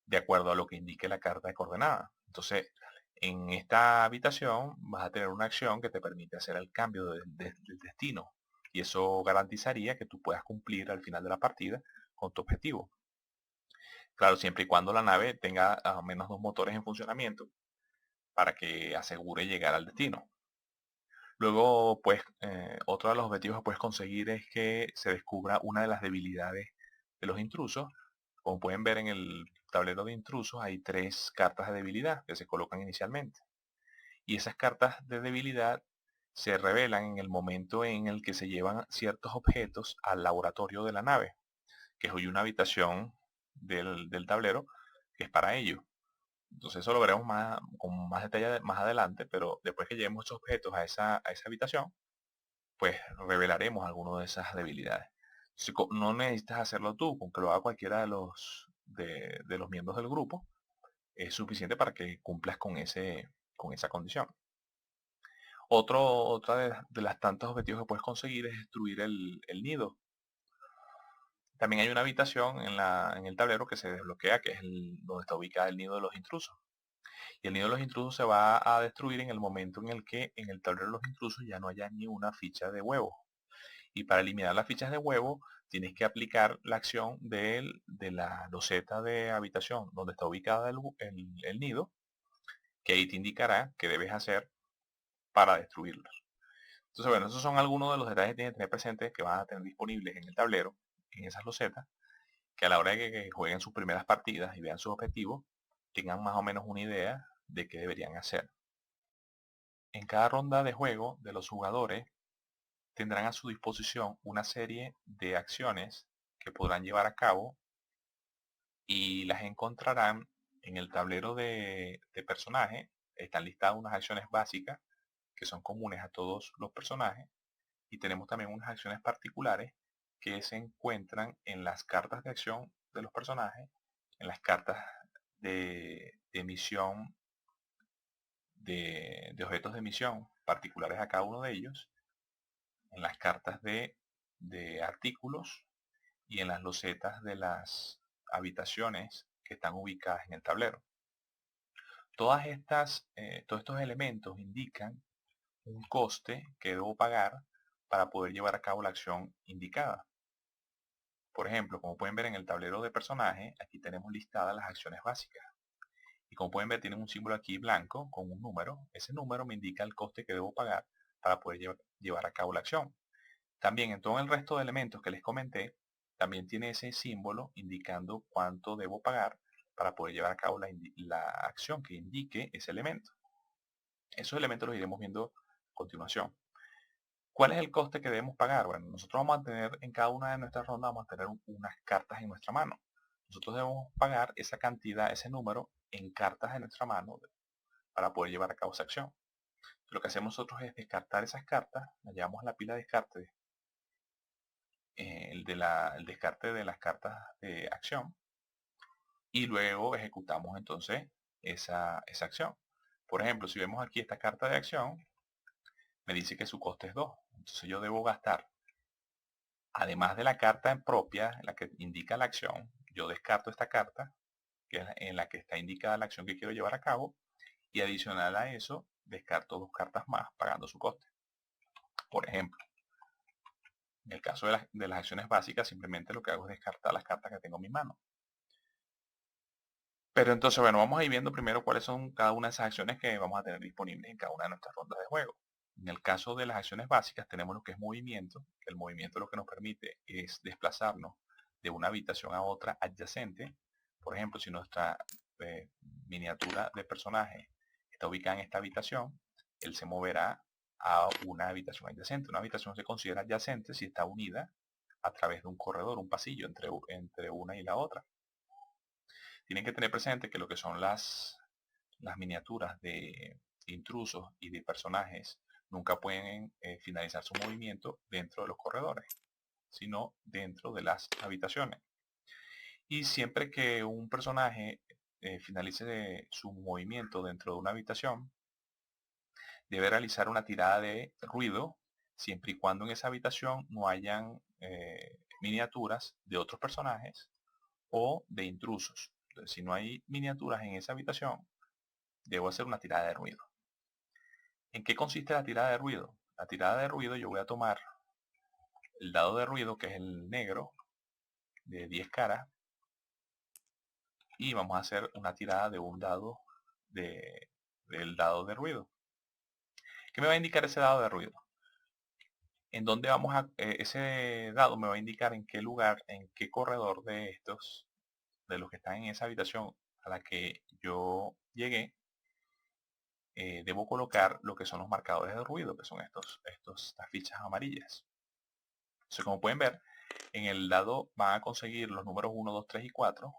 de acuerdo a lo que indique la carta de coordenada. Entonces, en esta habitación vas a tener una acción que te permite hacer el cambio del destino. Y eso garantizaría que tú puedas cumplir al final de la partida con tu objetivo. Claro, siempre y cuando la nave tenga al menos dos motores en funcionamiento para que asegure llegar al destino. Luego, pues, otro de los objetivos que puedes conseguir es que se descubra una de las debilidades de los intrusos. Como pueden ver en el tablero de intrusos, hay tres cartas de debilidad que se colocan inicialmente. Y esas cartas de debilidad se revelan en el momento en el que se llevan ciertos objetos al laboratorio de la nave, que es hoy una habitación del tablero que es para ello. Entonces eso lo veremos con más detalle más adelante, pero después que llevemos estos objetos a esa habitación, pues revelaremos algunas de esas debilidades. No necesitas hacerlo tú, con que lo haga cualquiera de los miembros del grupo, es suficiente para que cumplas con esa condición. Otra de las tantos objetivos que puedes conseguir es destruir el nido. También hay una habitación en el tablero que se desbloquea, que es donde está ubicada el nido de los intrusos. Y el nido de los intrusos se va a destruir en el momento en el que en el tablero de los intrusos ya no haya ni una ficha de huevo. Y para eliminar las fichas de huevo, tienes que aplicar la acción de la loseta de habitación donde está ubicada el nido, que ahí te indicará qué debes hacer para destruirlos. Entonces, bueno, esos son algunos de los detalles que tienes que tener presentes que van a tener disponibles en el tablero, en esas losetas, que a la hora de que jueguen sus primeras partidas y vean sus objetivos, tengan más o menos una idea de qué deberían hacer. En cada ronda de juego de los jugadores tendrán a su disposición una serie de acciones que podrán llevar a cabo y las encontrarán en el tablero de personaje. Están listadas unas acciones básicas que son comunes a todos los personajes y tenemos también unas acciones particulares que se encuentran en las cartas de acción de los personajes, en las cartas de misión, de objetos de misión particulares a cada uno de ellos, en las cartas de artículos y en las losetas de las habitaciones que están ubicadas en el tablero. Todos estos elementos indican un coste que debo pagar para poder llevar a cabo la acción indicada. Por ejemplo, como pueden ver en el tablero de personaje, aquí tenemos listadas las acciones básicas. Y como pueden ver, tienen un símbolo aquí blanco con un número. Ese número me indica el coste que debo pagar para poder llevar a cabo la acción. También en todo el resto de elementos que les comenté, también tiene ese símbolo indicando cuánto debo pagar para poder llevar a cabo la acción que indique ese elemento. Esos elementos los iremos viendo a continuación. ¿Cuál es el coste que debemos pagar? Bueno, nosotros vamos a tener en cada una de nuestras rondas, vamos a tener unas cartas en nuestra mano. Nosotros debemos pagar esa cantidad, ese número en cartas de nuestra mano para poder llevar a cabo esa acción. Lo que hacemos nosotros es descartar esas cartas, las llevamos a la pila de descarte, el descarte de las cartas de acción, y luego ejecutamos entonces esa acción. Por ejemplo, si vemos aquí esta carta de acción, me dice que su coste es 2. Entonces yo debo gastar, además de la carta propia, en la que indica la acción, yo descarto esta carta, que es en la que está indicada la acción que quiero llevar a cabo, y adicional a eso, descarto 2 cartas más pagando su coste. Por ejemplo, en el caso de las acciones básicas, simplemente lo que hago es descartar las cartas que tengo en mi mano. Pero entonces, bueno, vamos a ir viendo primero cuáles son cada una de esas acciones que vamos a tener disponibles en cada una de nuestras rondas de juego. En el caso de las acciones básicas tenemos lo que es movimiento. El movimiento lo que nos permite es desplazarnos de una habitación a otra adyacente. Por ejemplo, si nuestra miniatura de personaje está ubicada en esta habitación, él se moverá a una habitación adyacente. Una habitación se considera adyacente si está unida a través de un corredor, un pasillo entre una y la otra. Tienen que tener presente que lo que son las miniaturas de intrusos y de personajes nunca pueden finalizar su movimiento dentro de los corredores, sino dentro de las habitaciones. Y siempre que un personaje finalice su movimiento dentro de una habitación, debe realizar una tirada de ruido, siempre y cuando en esa habitación no hayan miniaturas de otros personajes o de intrusos. Entonces, si no hay miniaturas en esa habitación, debo hacer una tirada de ruido. ¿En qué consiste la tirada de ruido? La tirada de ruido, yo voy a tomar el dado de ruido, que es el negro, de 10 caras, y vamos a hacer una tirada de un dado del dado de ruido. ¿Qué me va a indicar ese dado de ruido? En dónde vamos a, ese dado me va a indicar en qué lugar, en qué corredor de estos, de los que están en esa habitación a la que yo llegué, debo colocar lo que son los marcadores de ruido, que son estas fichas amarillas. Entonces, como pueden ver, en el dado van a conseguir los números 1, 2, 3 y 4.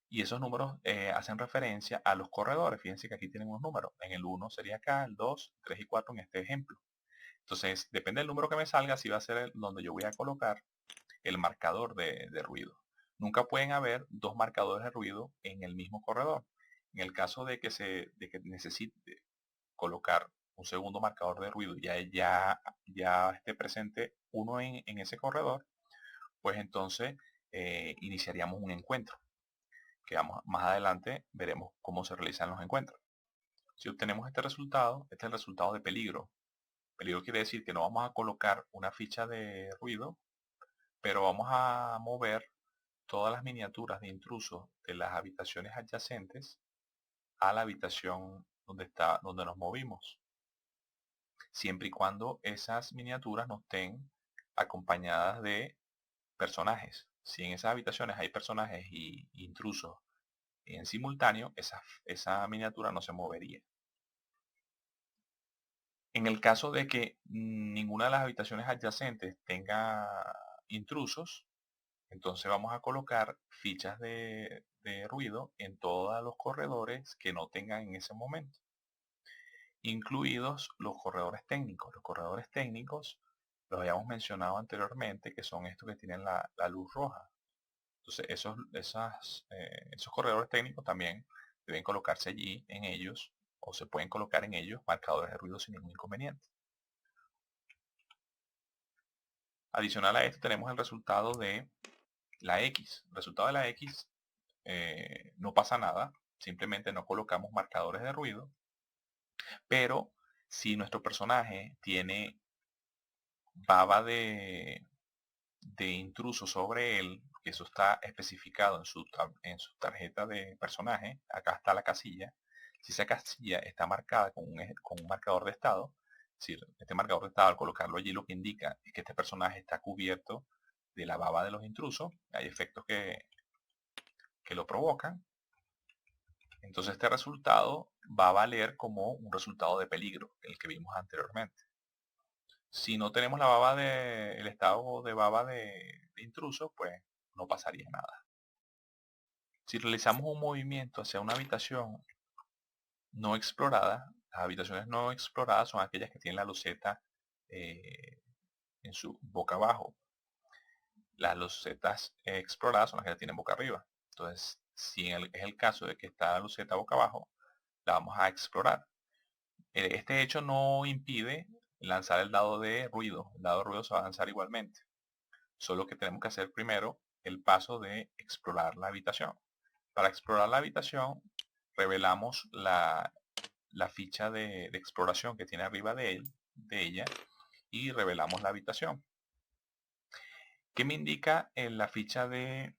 Y esos números hacen referencia a los corredores. Fíjense que aquí tienen unos números. En el 1 sería acá, el 2, 3 y 4 en este ejemplo. Entonces, depende del número que me salga, si va a ser donde yo voy a colocar el marcador de ruido. Nunca pueden haber dos marcadores de ruido en el mismo corredor. En el caso de que necesite colocar un segundo marcador de ruido y ya esté presente uno en ese corredor, pues entonces iniciaríamos un encuentro, que más adelante veremos cómo se realizan los encuentros. Si obtenemos este es el resultado de peligro. Peligro quiere decir que no vamos a colocar una ficha de ruido, pero vamos a mover todas las miniaturas de intrusos de las habitaciones adyacentes a la habitación donde nos movimos, siempre y cuando esas miniaturas no estén acompañadas de personajes. Si en esas habitaciones hay personajes y intrusos en simultáneo, esa miniatura no se movería. En el caso de que ninguna de las habitaciones adyacentes tenga intrusos, entonces vamos a colocar fichas de ruido en todos los corredores que no tengan en ese momento, incluidos los corredores técnicos. Los corredores técnicos los habíamos mencionado anteriormente, que son estos que tienen la luz roja. Entonces esos corredores técnicos también deben colocarse allí en ellos, o se pueden colocar en ellos marcadores de ruido sin ningún inconveniente. Adicional a esto tenemos el resultado de la X. El resultado de la X no pasa nada, simplemente no colocamos marcadores de ruido, pero si nuestro personaje tiene baba de intruso sobre él, que eso está especificado en su tarjeta de personaje, acá está la casilla, Si esa casilla está marcada con un marcador de estado, es decir, este marcador de estado al colocarlo allí lo que indica es que este personaje está cubierto de la baba de los intrusos, hay efectos que lo provocan, entonces este resultado va a valer como un resultado de peligro, el que vimos anteriormente. Si no tenemos el estado de baba de intruso, pues no pasaría nada. Si realizamos un movimiento hacia una habitación no explorada, las habitaciones no exploradas son aquellas que tienen la loseta en su boca abajo. Las losetas exploradas son las que la tienen boca arriba. Entonces, si es el caso de que está la loseta boca abajo, la vamos a explorar. Este hecho no impide lanzar el dado de ruido. El dado de ruido se va a lanzar igualmente. Solo que tenemos que hacer primero el paso de explorar la habitación. Para explorar la habitación, revelamos la ficha de exploración que tiene arriba de ella, y revelamos la habitación. ¿Qué me indica en la ficha de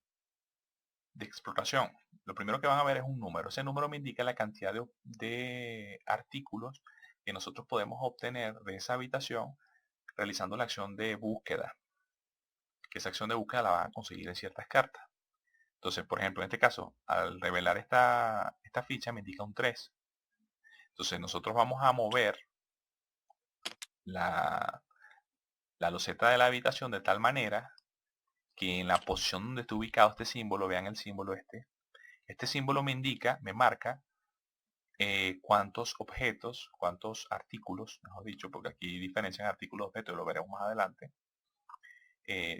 exploración? Lo primero que van a ver es un número. Ese número me indica la cantidad de artículos que nosotros podemos obtener de esa habitación realizando la acción de búsqueda. Que esa acción de búsqueda la van a conseguir en ciertas cartas. Entonces, por ejemplo, en este caso, al revelar esta ficha me indica un 3. Entonces nosotros vamos a mover la loseta de la habitación de tal manera que en la posición donde está ubicado este símbolo, vean el símbolo este símbolo me indica, me marca cuántos objetos, cuántos artículos, mejor dicho, porque aquí diferencian artículos y objetos, lo veremos más adelante,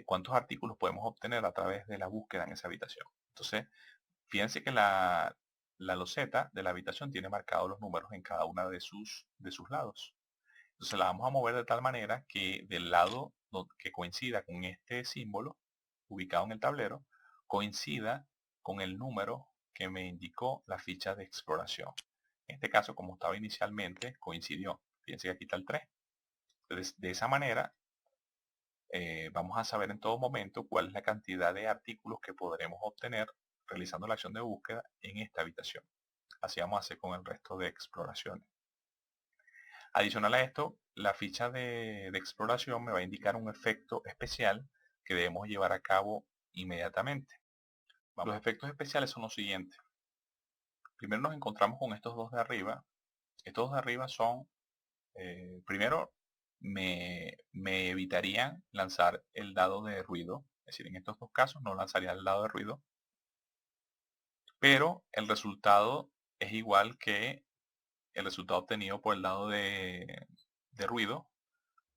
cuántos artículos podemos obtener a través de la búsqueda en esa habitación. Entonces, fíjense que la loseta de la habitación tiene marcados los números en cada una de sus lados. Entonces la vamos a mover de tal manera que del lado que coincida con este símbolo ubicado en el tablero, coincida con el número que me indicó la ficha de exploración. En este caso, como estaba inicialmente, coincidió. Fíjense que aquí está el 3. Entonces, de esa manera, vamos a saber en todo momento cuál es la cantidad de artículos que podremos obtener realizando la acción de búsqueda en esta habitación. Así vamos a hacer con el resto de exploraciones. Adicional a esto, la ficha de exploración me va a indicar un efecto especial que debemos llevar a cabo inmediatamente. Los efectos especiales son los siguientes. Primero nos encontramos con estos dos de arriba. Estos dos de arriba son, primero, me evitarían lanzar el dado de ruido. Es decir, en estos dos casos no lanzaría el dado de ruido. Pero el resultado es igual que el resultado obtenido por el dado de ruido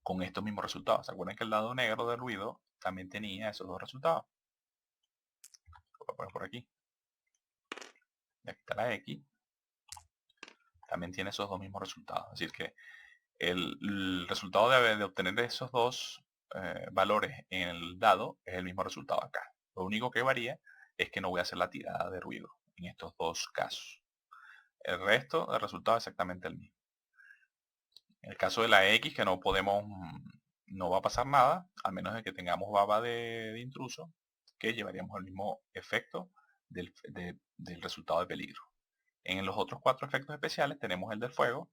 con estos mismos resultados. ¿Se acuerdan que el dado negro de ruido también tenía esos dos resultados? Lo voy a poner por aquí. Y aquí está la X. También tiene esos dos mismos resultados. Es decir que el resultado de obtener esos dos valores en el dado es el mismo resultado acá. Lo único que varía es que no voy a hacer la tirada de ruido en estos dos casos. El resto del resultado es exactamente el mismo. En el caso de la X, que no podemos, no va a pasar nada, al menos de que tengamos baba de intruso, que llevaríamos el mismo efecto del resultado de peligro. En los otros cuatro efectos especiales tenemos el del fuego,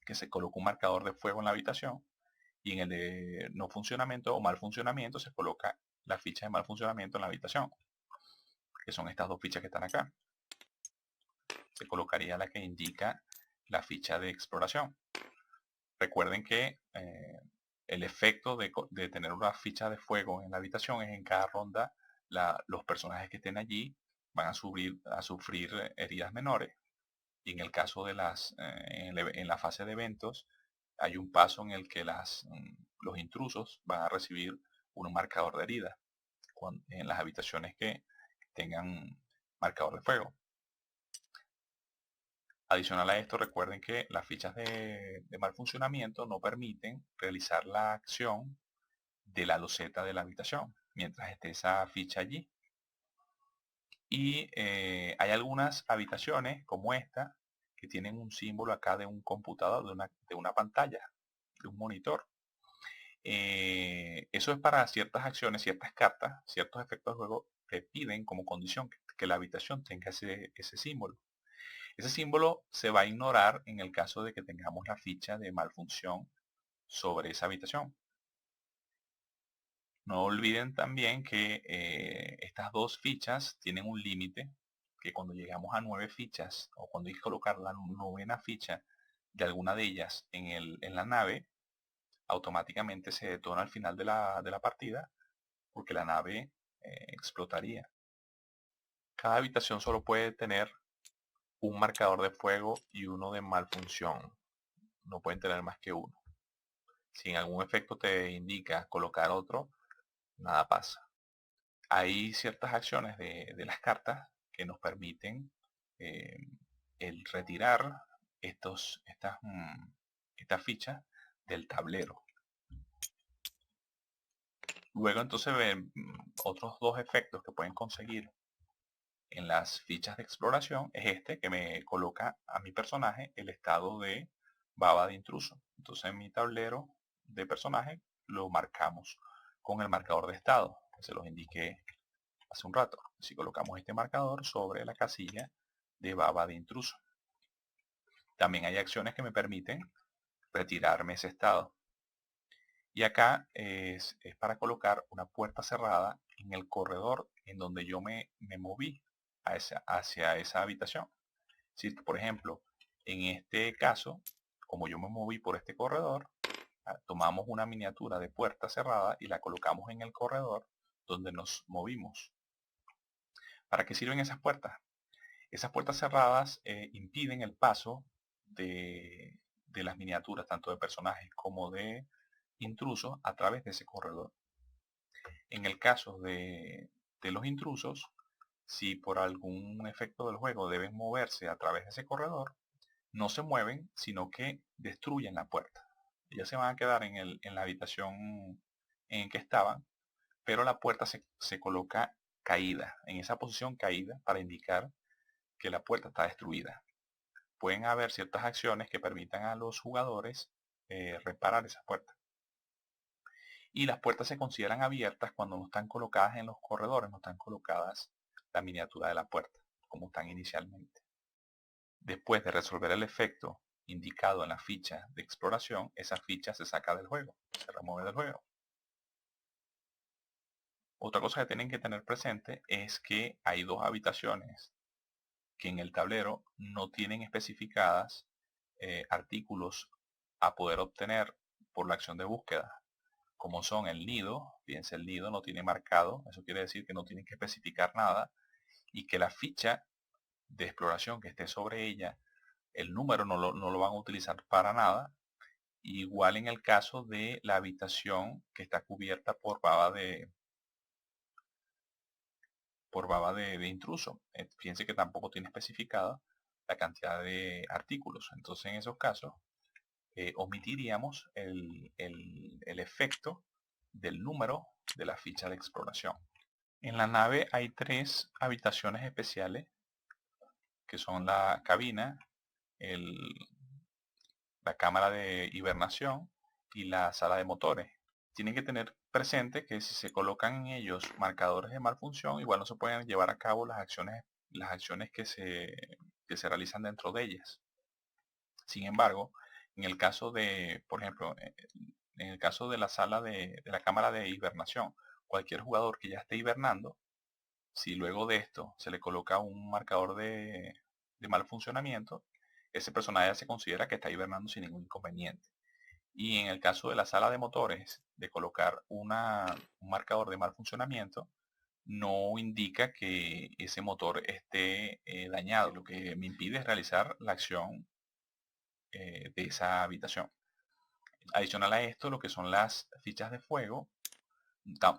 que se coloca un marcador de fuego en la habitación, y en el de no funcionamiento o mal funcionamiento se coloca la ficha de mal funcionamiento en la habitación, que son estas dos fichas que están acá. Se colocaría la que indica la ficha de exploración. Recuerden que el efecto de tener una ficha de fuego en la habitación es en cada ronda los personajes que estén allí van a sufrir heridas menores. Y en el caso de en la fase de eventos, hay un paso en el que los intrusos van a recibir un marcador de herida en las habitaciones que tengan marcador de fuego. Adicional a esto, recuerden que las fichas de mal funcionamiento no permiten realizar la acción de la loseta de la habitación mientras esté esa ficha allí. Y hay algunas habitaciones como esta que tienen un símbolo acá de un computador, de una pantalla, de un monitor. Eso es para ciertas acciones, ciertas cartas, ciertos efectos de juego que piden como condición que la habitación tenga ese símbolo. Ese símbolo se va a ignorar en el caso de que tengamos la ficha de malfunción sobre esa habitación. No olviden también que estas dos fichas tienen un límite, que cuando llegamos a 9 fichas o cuando hay que colocar la novena ficha de alguna de ellas en la nave, automáticamente se detona al final de la partida porque la nave explotaría. Cada habitación solo puede tener un marcador de fuego y uno de malfunción. No pueden tener más que uno. Si en algún efecto te indica colocar otro, nada pasa. Hay ciertas acciones de las cartas que nos permiten eh, el retirar estas fichas del tablero. Luego entonces otros dos efectos que pueden conseguir en las fichas de exploración es este que me coloca a mi personaje el estado de baba de intruso. Entonces en mi tablero de personaje lo marcamos con el marcador de estado, que se los indiqué hace un rato. Si colocamos este marcador sobre la casilla de baba de intruso. También hay acciones que me permiten retirarme ese estado. Y acá es para colocar una puerta cerrada en el corredor en donde yo me moví hacia esa habitación. Si, por ejemplo, en este caso, como yo me moví por este corredor, tomamos una miniatura de puerta cerrada y la colocamos en el corredor donde nos movimos. ¿Para qué sirven esas puertas? Esas puertas cerradas impiden el paso de las miniaturas, tanto de personajes como de intrusos, a través de ese corredor. En el caso de los intrusos, si por algún efecto del juego deben moverse a través de ese corredor, no se mueven, sino que destruyen la puerta. Ellas se van a quedar en la habitación en que estaban, pero la puerta se coloca caída, en esa posición caída, para indicar que la puerta está destruida. Pueden haber ciertas acciones que permitan a los jugadores reparar esas puertas. Y las puertas se consideran abiertas cuando no están colocadas en los corredores, no están colocadas la miniatura de la puerta, como están inicialmente. Después de resolver el efecto indicado en la ficha de exploración, esa ficha se saca del juego, se remueve del juego. Otra cosa que tienen que tener presente es que hay dos habitaciones que en el tablero no tienen especificadas artículos a poder obtener por la acción de búsqueda, como son el nido. Fíjense, el nido no tiene marcado, eso quiere decir que no tienen que especificar nada y que la ficha de exploración que esté sobre ella, el número no lo van a utilizar para nada. Igual en el caso de la habitación que está cubierta por baba de intruso. Fíjense que tampoco tiene especificada la cantidad de artículos. Entonces en esos casos omitiríamos el efecto del número de la ficha de exploración. En la nave hay tres habitaciones especiales que son la cabina, la cámara de hibernación y la sala de motores. Tienen que tener presente que si se colocan en ellos marcadores de malfunción, igual no se pueden llevar a cabo las acciones que se realizan dentro de ellas. Sin embargo, en el caso de, por ejemplo, en el caso de la sala de la cámara de hibernación, cualquier jugador que ya esté hibernando, si luego de esto se le coloca un marcador de mal funcionamiento, ese personaje se considera que está hibernando sin ningún inconveniente. Y en el caso de la sala de motores, de colocar un marcador de mal funcionamiento, no indica que ese motor esté dañado. Lo que me impide es realizar la acción de esa habitación. Adicional a esto, lo que son las fichas de fuego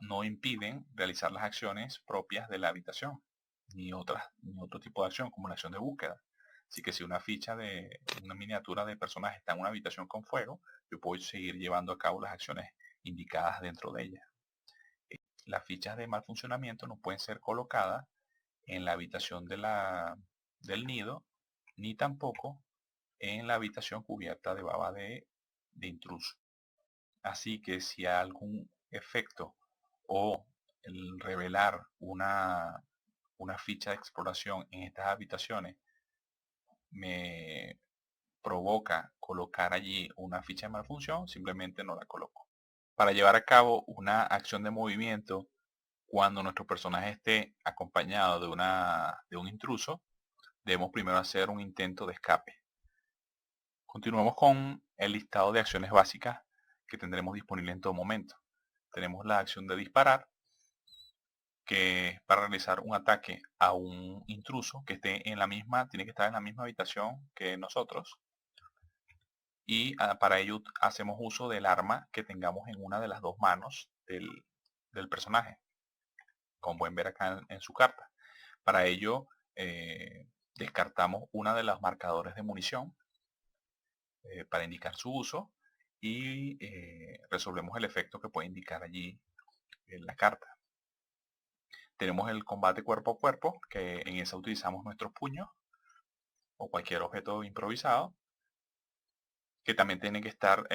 no impiden realizar las acciones propias de la habitación, ni otro tipo de acción como la acción de búsqueda. Así que si una ficha de una miniatura de personaje está en una habitación con fuego, yo puedo seguir llevando a cabo las acciones indicadas dentro de ella. Las fichas de mal funcionamiento no pueden ser colocadas en la habitación del nido, ni tampoco en la habitación cubierta de baba de intruso. Así que si hay algún efecto o el revelar una ficha de exploración en estas habitaciones me provoca colocar allí una ficha de malfunción, simplemente no la coloco. Para llevar a cabo una acción de movimiento cuando nuestro personaje esté acompañado de un intruso, debemos primero hacer un intento de escape. Continuamos con el listado de acciones básicas que tendremos disponible en todo momento. Tenemos la acción de disparar, que es para realizar un ataque a un intruso que esté en la misma, tiene que estar en la misma habitación que nosotros. Y para ello hacemos uso del arma que tengamos en una de las dos manos del personaje, como pueden ver acá en su carta. Para ello descartamos una de los marcadores de munición para indicar su uso y resolvemos el efecto que puede indicar allí en la carta. Tenemos el combate cuerpo a cuerpo, que en esa utilizamos nuestros puños o cualquier objeto improvisado, que también tiene que estar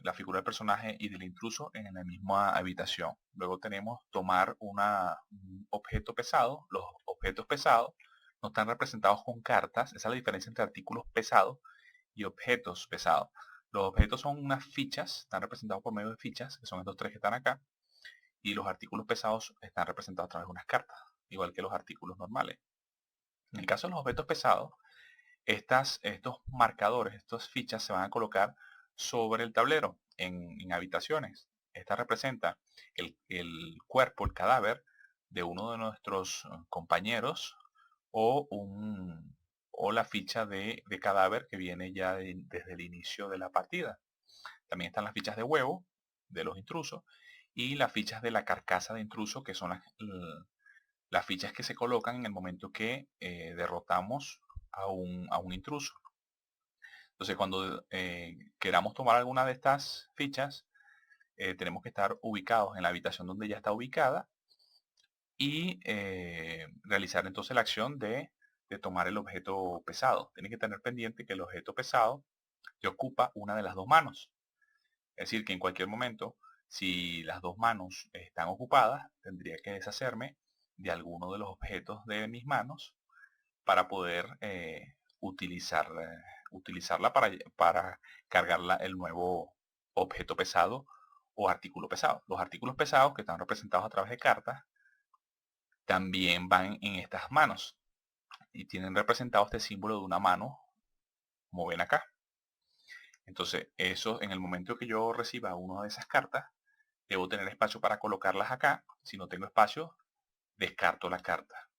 la figura del personaje y del intruso en la misma habitación. Luego tenemos tomar un objeto pesado. Los objetos pesados no están representados con cartas. Esa es la diferencia entre artículos pesados y objetos pesados. Los objetos son unas fichas, están representados por medio de fichas, que son estos tres que están acá. Y los artículos pesados están representados a través de unas cartas, igual que los artículos normales. En el caso de los objetos pesados, estos marcadores, estas fichas se van a colocar sobre el tablero en habitaciones. Esta representa el cuerpo, el cadáver de uno de nuestros compañeros o, o la ficha de cadáver que viene ya desde el inicio de la partida. También están las fichas de huevo de los intrusos y las fichas de la carcasa de intruso, que son las fichas que se colocan en el momento que derrotamos a un intruso. Entonces, cuando queramos tomar alguna de estas fichas, tenemos que estar ubicados en la habitación donde ya está ubicada y realizar entonces la acción de tomar el objeto pesado. Tienen que tener pendiente que el objeto pesado te ocupa una de las dos manos. Es decir, que en cualquier momento, si las dos manos están ocupadas, tendría que deshacerme de alguno de los objetos de mis manos para poder utilizarla para cargar el nuevo objeto pesado o artículo pesado. Los artículos pesados que están representados a través de cartas también van en estas manos y tienen representado este símbolo de una mano, como ven acá. Entonces, eso en el momento que yo reciba una de esas cartas, debo tener espacio para colocarlas acá. Si no tengo espacio, descarto la carta.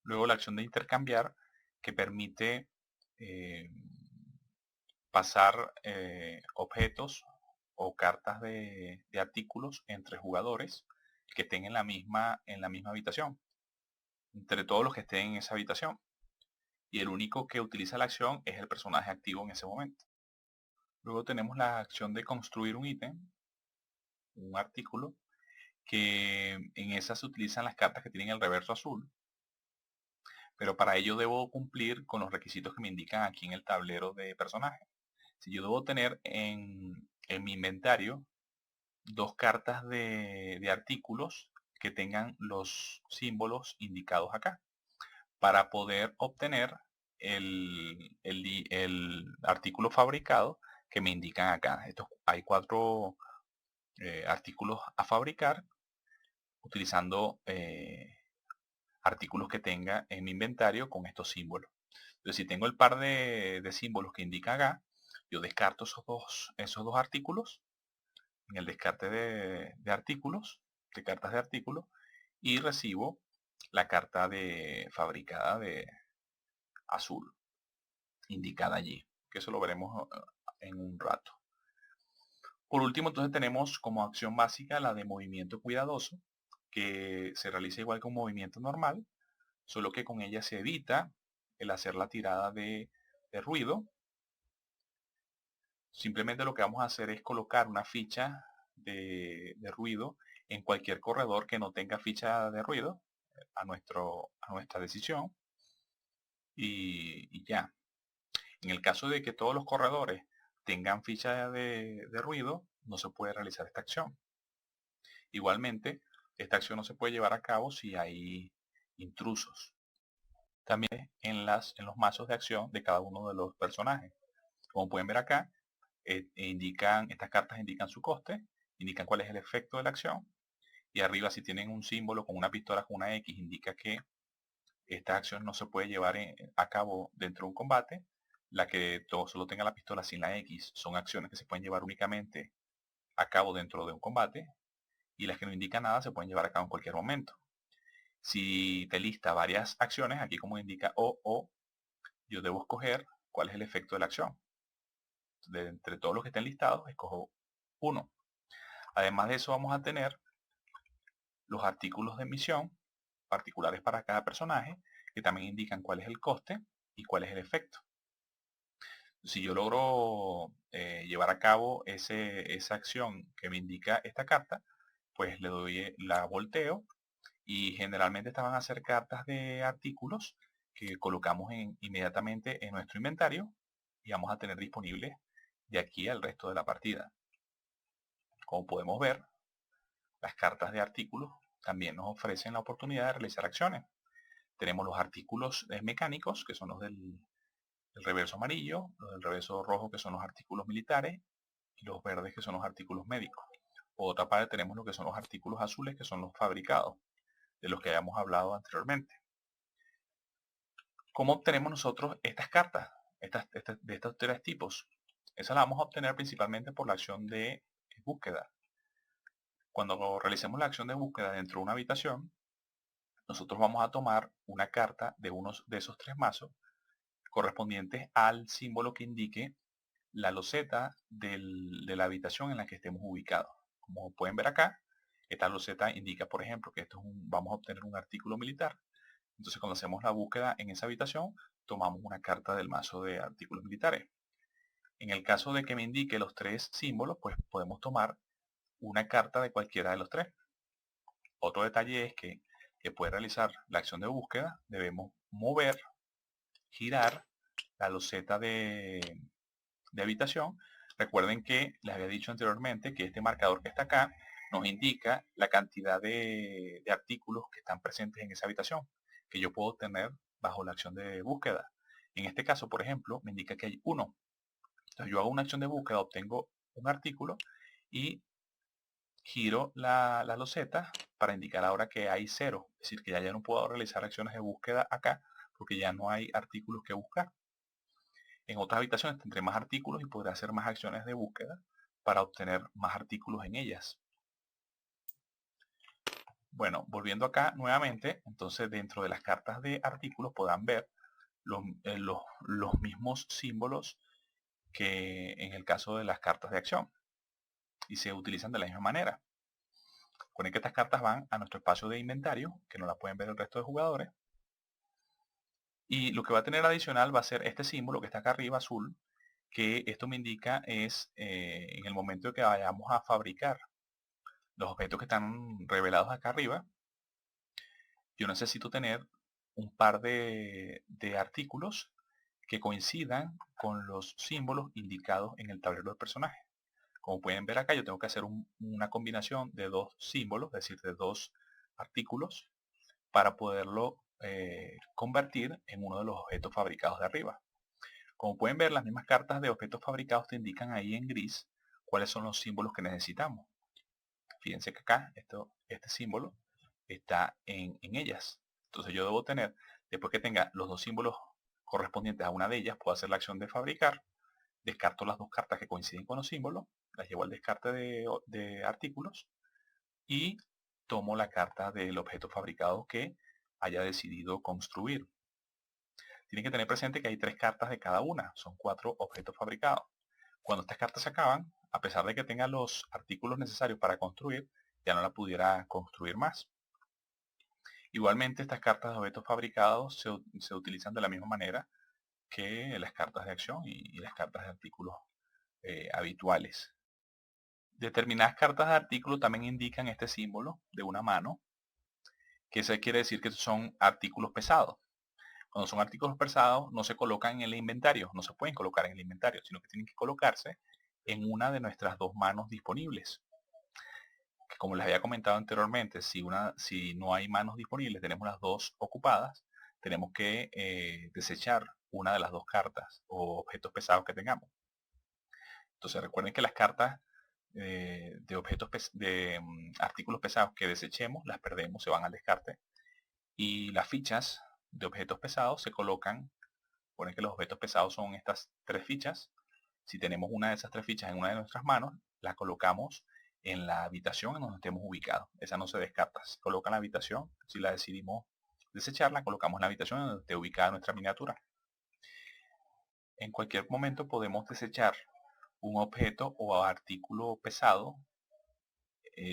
Luego la acción de intercambiar, que permite pasar objetos o cartas de artículos entre jugadores que estén en la misma habitación, entre todos los que estén en esa habitación. Y el único que utiliza la acción es el personaje activo en ese momento. Luego tenemos la acción de construir un ítem, un artículo, que en esa se utilizan las cartas que tienen el reverso azul, pero para ello debo cumplir con los requisitos que me indican aquí en el tablero de personaje. Si yo debo tener en mi inventario dos cartas de artículos que tengan los símbolos indicados acá, para poder obtener el artículo fabricado que me indican acá. Hay cuatro artículos a fabricar utilizando artículos que tenga en mi inventario con estos símbolos. Entonces, si tengo el par de símbolos que indica acá, yo descarto esos dos artículos en el descarte de artículos, de cartas de artículos, y recibo la carta de fabricada de azul, indicada allí, que eso lo veremos en un rato. Por último, entonces tenemos como acción básica la de movimiento cuidadoso, que se realiza igual que un movimiento normal, solo que con ella se evita el hacer la tirada de ruido. Simplemente lo que vamos a hacer es colocar una ficha de ruido en cualquier corredor que no tenga ficha de ruido a nuestra decisión y ya. En el caso de que todos los corredores tengan ficha de ruido, no se puede realizar esta acción. Igualmente, esta acción no se puede llevar a cabo si hay intrusos. también en los mazos de acción de cada uno de los personajes. Como pueden ver acá, estas cartas indican su coste, indican cuál es el efecto de la acción, y arriba si tienen un símbolo con una pistola con una X, indica que esta acción no se puede llevar a cabo dentro de un combate. La que solo tenga la pistola sin la X son acciones que se pueden llevar únicamente a cabo dentro de un combate, y las que no indican nada se pueden llevar a cabo en cualquier momento. Si te lista varias acciones, aquí como indica o, yo debo escoger cuál es el efecto de la acción. Entre todos los que estén listados, escojo uno. Además de eso, vamos a tener los artículos de misión particulares para cada personaje, que también indican cuál es el coste y cuál es el efecto. Si yo logro llevar a cabo esa acción que me indica esta carta, pues le doy, la volteo, y generalmente estas van a ser cartas de artículos que colocamos inmediatamente en nuestro inventario y vamos a tener disponibles de aquí al resto de la partida. Como podemos ver, las cartas de artículos también nos ofrecen la oportunidad de realizar acciones. Tenemos los artículos mecánicos, que son los del reverso amarillo, los del reverso rojo, que son los artículos militares, y los verdes, que son los artículos médicos. Por otra parte, tenemos lo que son los artículos azules, que son los fabricados, de los que habíamos hablado anteriormente. ¿Cómo obtenemos nosotros estas cartas de estos tres tipos? Esa la vamos a obtener principalmente por la acción de búsqueda. Cuando realicemos la acción de búsqueda dentro de una habitación, nosotros vamos a tomar una carta de uno de esos tres mazos correspondientes al símbolo que indique la loseta de la habitación en la que estemos ubicados. Como pueden ver acá, esta loseta indica, por ejemplo, que vamos a obtener un artículo militar. Entonces, cuando hacemos la búsqueda en esa habitación, tomamos una carta del mazo de artículos militares. En el caso de que me indique los tres símbolos, pues podemos tomar una carta de cualquiera de los tres. Otro detalle es que puede realizar la acción de búsqueda, debemos mover, girar la loseta de habitación. Recuerden que les había dicho anteriormente que este marcador que está acá nos indica la cantidad de artículos que están presentes en esa habitación, que yo puedo obtener bajo la acción de búsqueda. En este caso, por ejemplo, me indica que hay uno. Entonces yo hago una acción de búsqueda, obtengo un artículo y giro la loseta para indicar ahora que hay 0. Es decir, que ya no puedo realizar acciones de búsqueda acá porque ya no hay artículos que buscar. En otras habitaciones tendré más artículos y podré hacer más acciones de búsqueda para obtener más artículos en ellas. Bueno, volviendo acá nuevamente, entonces dentro de las cartas de artículos podrán ver los mismos símbolos que en el caso de las cartas de acción y se utilizan de la misma manera. Recuerden que estas cartas van a nuestro espacio de inventario, que no la pueden ver el resto de jugadores. Y lo que va a tener adicional va a ser este símbolo que está acá arriba, azul, que esto me indica es en el momento que vayamos a fabricar los objetos que están revelados acá arriba, yo necesito tener un par de artículos que coincidan con los símbolos indicados en el tablero del personaje. Como pueden ver acá, yo tengo que hacer una combinación de dos símbolos, es decir, de dos artículos, para poderlo convertir en uno de los objetos fabricados de arriba. Como pueden ver, las mismas cartas de objetos fabricados te indican ahí en gris cuáles son los símbolos que necesitamos. Fíjense que acá este símbolo está en ellas. Entonces yo debo tener, después que tenga los dos símbolos correspondientes a una de ellas, puedo hacer la acción de fabricar, descarto las dos cartas que coinciden con los símbolos, las llevo al descarte de artículos y tomo la carta del objeto fabricado que haya decidido construir. Tienen que tener presente que hay 3 cartas de cada una, son 4 objetos fabricados. Cuando estas cartas se acaban, a pesar de que tenga los artículos necesarios para construir, ya no la pudiera construir más. Igualmente, estas cartas de objetos fabricados se utilizan de la misma manera que las cartas de acción y las cartas de artículos habituales. Determinadas cartas de artículo también indican este símbolo de una mano, que eso quiere decir que son artículos pesados. Cuando son artículos pesados, no se colocan en el inventario, no se pueden colocar en el inventario, sino que tienen que colocarse en una de nuestras dos manos disponibles. Que como les había comentado anteriormente, si no hay manos disponibles, tenemos las dos ocupadas, tenemos que desechar una de las dos cartas o objetos pesados que tengamos. Entonces recuerden que las cartas de objetos de artículos pesados que desechemos las perdemos, se van al descarte, y las fichas de objetos pesados se colocan. Recuerden que los objetos pesados son estas 3 fichas. Si tenemos una de esas 3 fichas en una de nuestras manos, la colocamos en la habitación en donde estemos ubicados. Esa no se descarta, se coloca en la habitación. Si la decidimos desechar, la colocamos en la habitación en donde esté ubicada nuestra miniatura. En cualquier momento podemos desechar un objeto o artículo pesado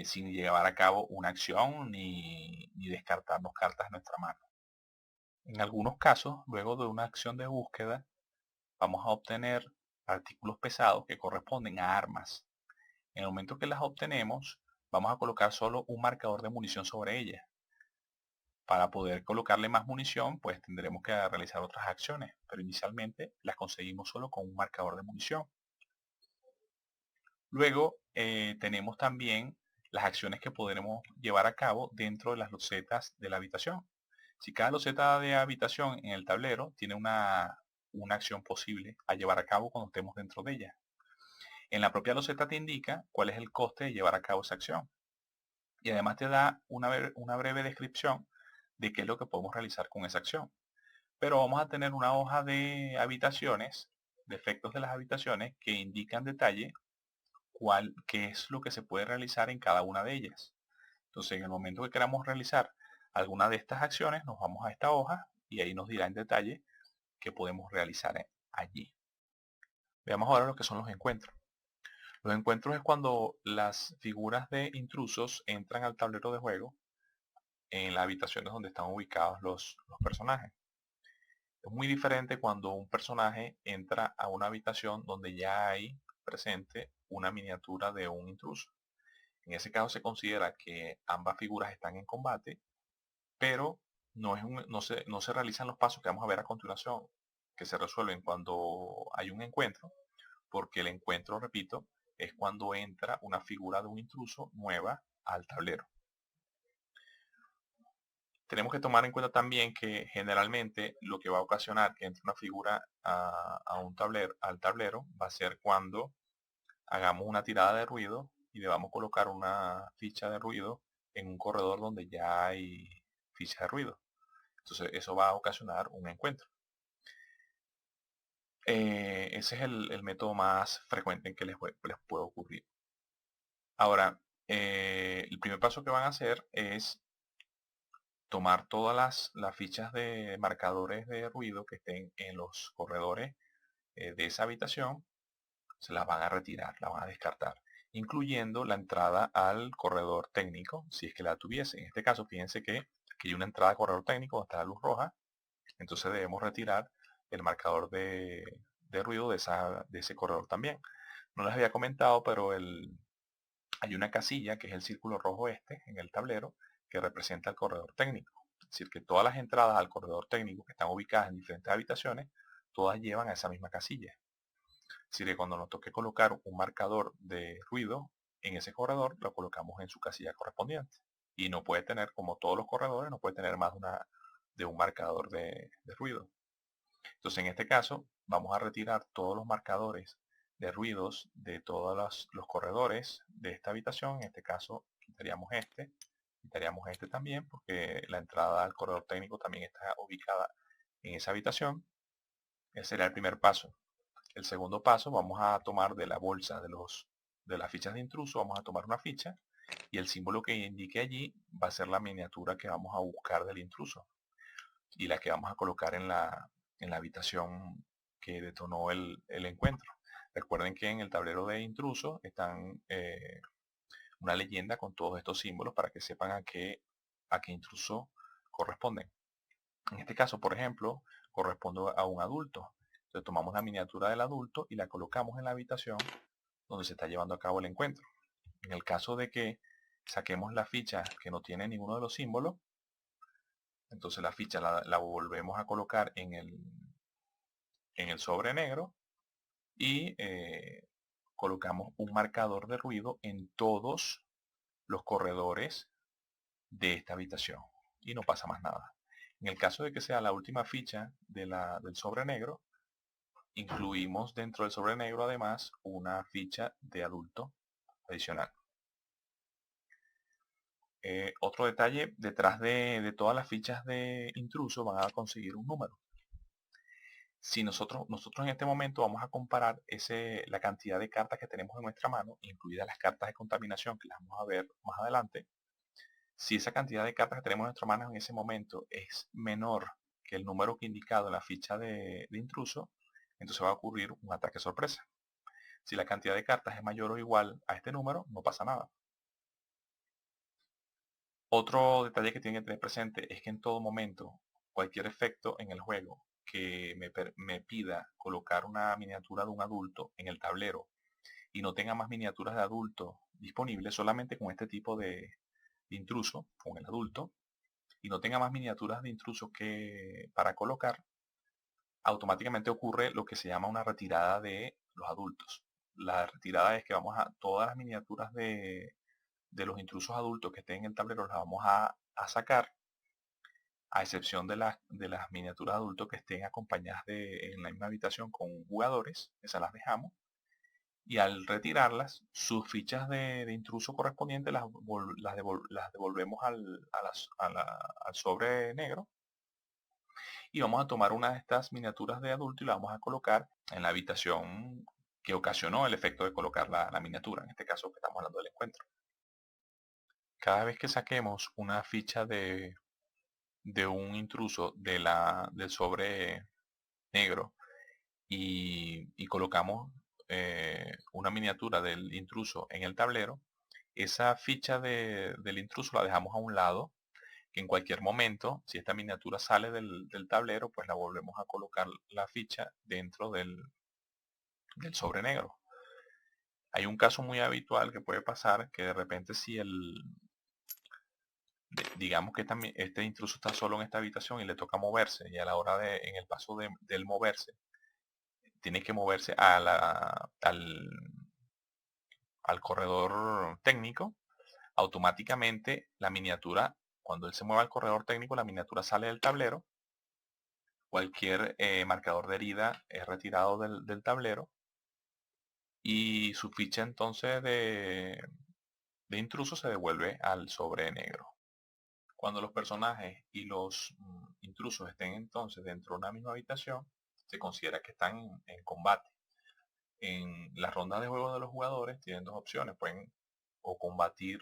sin llevar a cabo una acción ni descartarnos cartas en nuestra mano. En algunos casos, luego de una acción de búsqueda, vamos a obtener artículos pesados que corresponden a armas. En el momento que las obtenemos, vamos a colocar solo un marcador de munición sobre ellas. Para poder colocarle más munición, pues tendremos que realizar otras acciones, pero inicialmente las conseguimos solo con un marcador de munición. Luego tenemos también las acciones que podremos llevar a cabo dentro de las losetas de la habitación. Si cada loseta de habitación en el tablero tiene una acción posible a llevar a cabo cuando estemos dentro de ella. En la propia loseta te indica cuál es el coste de llevar a cabo esa acción. Y además te da una breve descripción de qué es lo que podemos realizar con esa acción. Pero vamos a tener una hoja de habitaciones, de efectos de las habitaciones, que indican en detalle qué es lo que se puede realizar en cada una de ellas. Entonces, en el momento que queramos realizar alguna de estas acciones, nos vamos a esta hoja y ahí nos dirá en detalle qué podemos realizar allí. Veamos ahora lo que son los encuentros. Los encuentros es cuando las figuras de intrusos entran al tablero de juego en las habitaciones donde están ubicados los personajes. Es muy diferente cuando un personaje entra a una habitación donde ya hay presente una miniatura de un intruso. En ese caso se considera que ambas figuras están en combate, pero no se realizan los pasos que vamos a ver a continuación, que se resuelven cuando hay un encuentro, porque el encuentro, repito, es cuando entra una figura de un intruso nueva al tablero. Tenemos que tomar en cuenta también que generalmente lo que va a ocasionar que entre una figura al tablero va a ser cuando hagamos una tirada de ruido y debamos colocar una ficha de ruido en un corredor donde ya hay ficha de ruido. Entonces eso va a ocasionar un encuentro. Ese es el método más frecuente en que les puede ocurrir. Ahora, el primer paso que van a hacer es tomar todas las fichas de marcadores de ruido que estén en los corredores de esa habitación, se las van a retirar, las van a descartar, incluyendo la entrada al corredor técnico, si es que la tuviese. En este caso, fíjense que aquí hay una entrada al corredor técnico donde está la luz roja, entonces debemos retirar el marcador de ruido de ese corredor también. No les había comentado, pero hay una casilla que es el círculo rojo este en el tablero que representa el corredor técnico. Es decir, que todas las entradas al corredor técnico que están ubicadas en diferentes habitaciones, todas llevan a esa misma casilla. Es decir, que cuando nos toque colocar un marcador de ruido en ese corredor, lo colocamos en su casilla correspondiente. Y no puede tener, como todos los corredores, no puede tener más de un marcador de ruido. Entonces, en este caso, vamos a retirar todos los marcadores de ruidos de todos los corredores de esta habitación. En este caso, quitaríamos este también, porque la entrada al corredor técnico también está ubicada en esa habitación. Ese sería el primer paso. El segundo paso, vamos a tomar de la bolsa de las fichas de intruso, vamos a tomar una ficha y el símbolo que indique allí va a ser la miniatura que vamos a buscar del intruso y la que vamos a colocar en la habitación que detonó el encuentro. Recuerden que en el tablero de intruso están una leyenda con todos estos símbolos para que sepan a qué intruso corresponden. En este caso, por ejemplo, corresponde a un adulto. Entonces tomamos la miniatura del adulto y la colocamos en la habitación donde se está llevando a cabo el encuentro. En el caso de que saquemos la ficha que no tiene ninguno de los símbolos, entonces la ficha la volvemos a colocar en el sobre negro y colocamos un marcador de ruido en todos los corredores de esta habitación y no pasa más nada. En el caso de que sea la última ficha del sobre negro, incluimos dentro del sobre negro además una ficha de adulto adicional. Otro detalle, detrás de todas las fichas de intruso van a conseguir un número. Si nosotros en este momento vamos a comparar la cantidad de cartas que tenemos en nuestra mano, incluidas las cartas de contaminación que las vamos a ver más adelante, si esa cantidad de cartas que tenemos en nuestras manos en ese momento es menor que el número que he indicado en la ficha de intruso, entonces va a ocurrir un ataque sorpresa. Si la cantidad de cartas es mayor o igual a este número, no pasa nada. Otro detalle que tienen que tener presente es que en todo momento, cualquier efecto en el juego que me pida colocar una miniatura de un adulto en el tablero y no tenga más miniaturas de adulto disponibles, solamente con este tipo de intruso, con el adulto, y no tenga más miniaturas de intruso que para colocar, automáticamente ocurre lo que se llama una retirada de los adultos. La retirada es que todas las miniaturas de los intrusos adultos que estén en el tablero las vamos a sacar, a excepción de las miniaturas adultos que estén acompañadas en la misma habitación con jugadores, esas las dejamos. Y al retirarlas, sus fichas de intruso correspondientes las devolvemos al sobre negro. Y vamos a tomar una de estas miniaturas de adulto y la vamos a colocar en la habitación que ocasionó el efecto de colocar la miniatura, en este caso que estamos hablando del encuentro. Cada vez que saquemos una ficha de un intruso del sobre negro y colocamos una miniatura del intruso en el tablero, esa ficha del intruso la dejamos a un lado, que en cualquier momento, si esta miniatura sale del tablero, pues la volvemos a colocar la ficha dentro del sobre negro. Hay un caso muy habitual que puede pasar, que de repente si digamos que este intruso está solo en esta habitación y le toca moverse, y a la hora en el paso del moverse, tiene que moverse al corredor técnico, automáticamente la miniatura, cuando él se mueva al corredor técnico, la miniatura sale del tablero, cualquier marcador de herida es retirado del tablero y su ficha entonces de intruso se devuelve al sobre negro. Cuando los personajes y los intrusos estén entonces dentro de una misma habitación, se considera que están en combate. En las rondas de juego de los jugadores tienen dos opciones. Pueden o combatir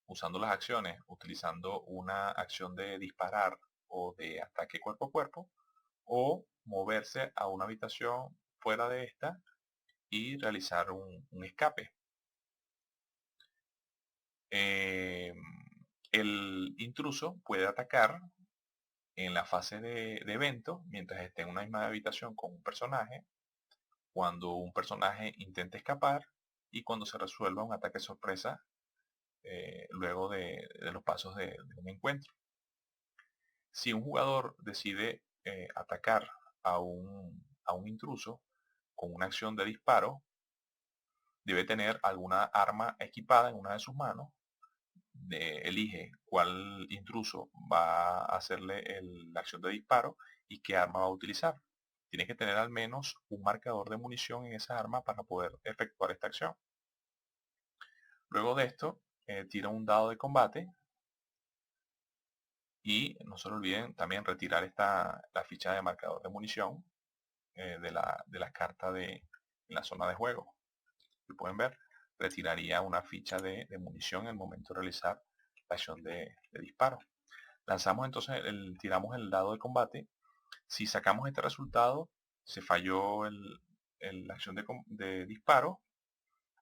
usando las acciones, utilizando una acción de disparar o de ataque cuerpo a cuerpo, o moverse a una habitación fuera de esta y realizar un escape. El intruso puede atacar en la fase de evento mientras esté en una misma habitación con un personaje, cuando un personaje intente escapar y cuando se resuelva un ataque sorpresa luego de los pasos de un encuentro. Si un jugador decide atacar a un intruso con una acción de disparo, debe tener alguna arma equipada en una de sus manos. Elige cuál intruso va a hacerle la acción de disparo y qué arma va a utilizar. Tiene que tener al menos un marcador de munición en esa arma para poder efectuar esta acción. Luego de esto, tira un dado de combate y no se olviden también retirar la ficha de marcador de munición de la carta en la zona de juego. Como pueden ver, retiraría una ficha de munición en el momento de realizar la acción de disparo. Lanzamos entonces, tiramos el dado de combate. Si sacamos este resultado, se falló la acción de disparo.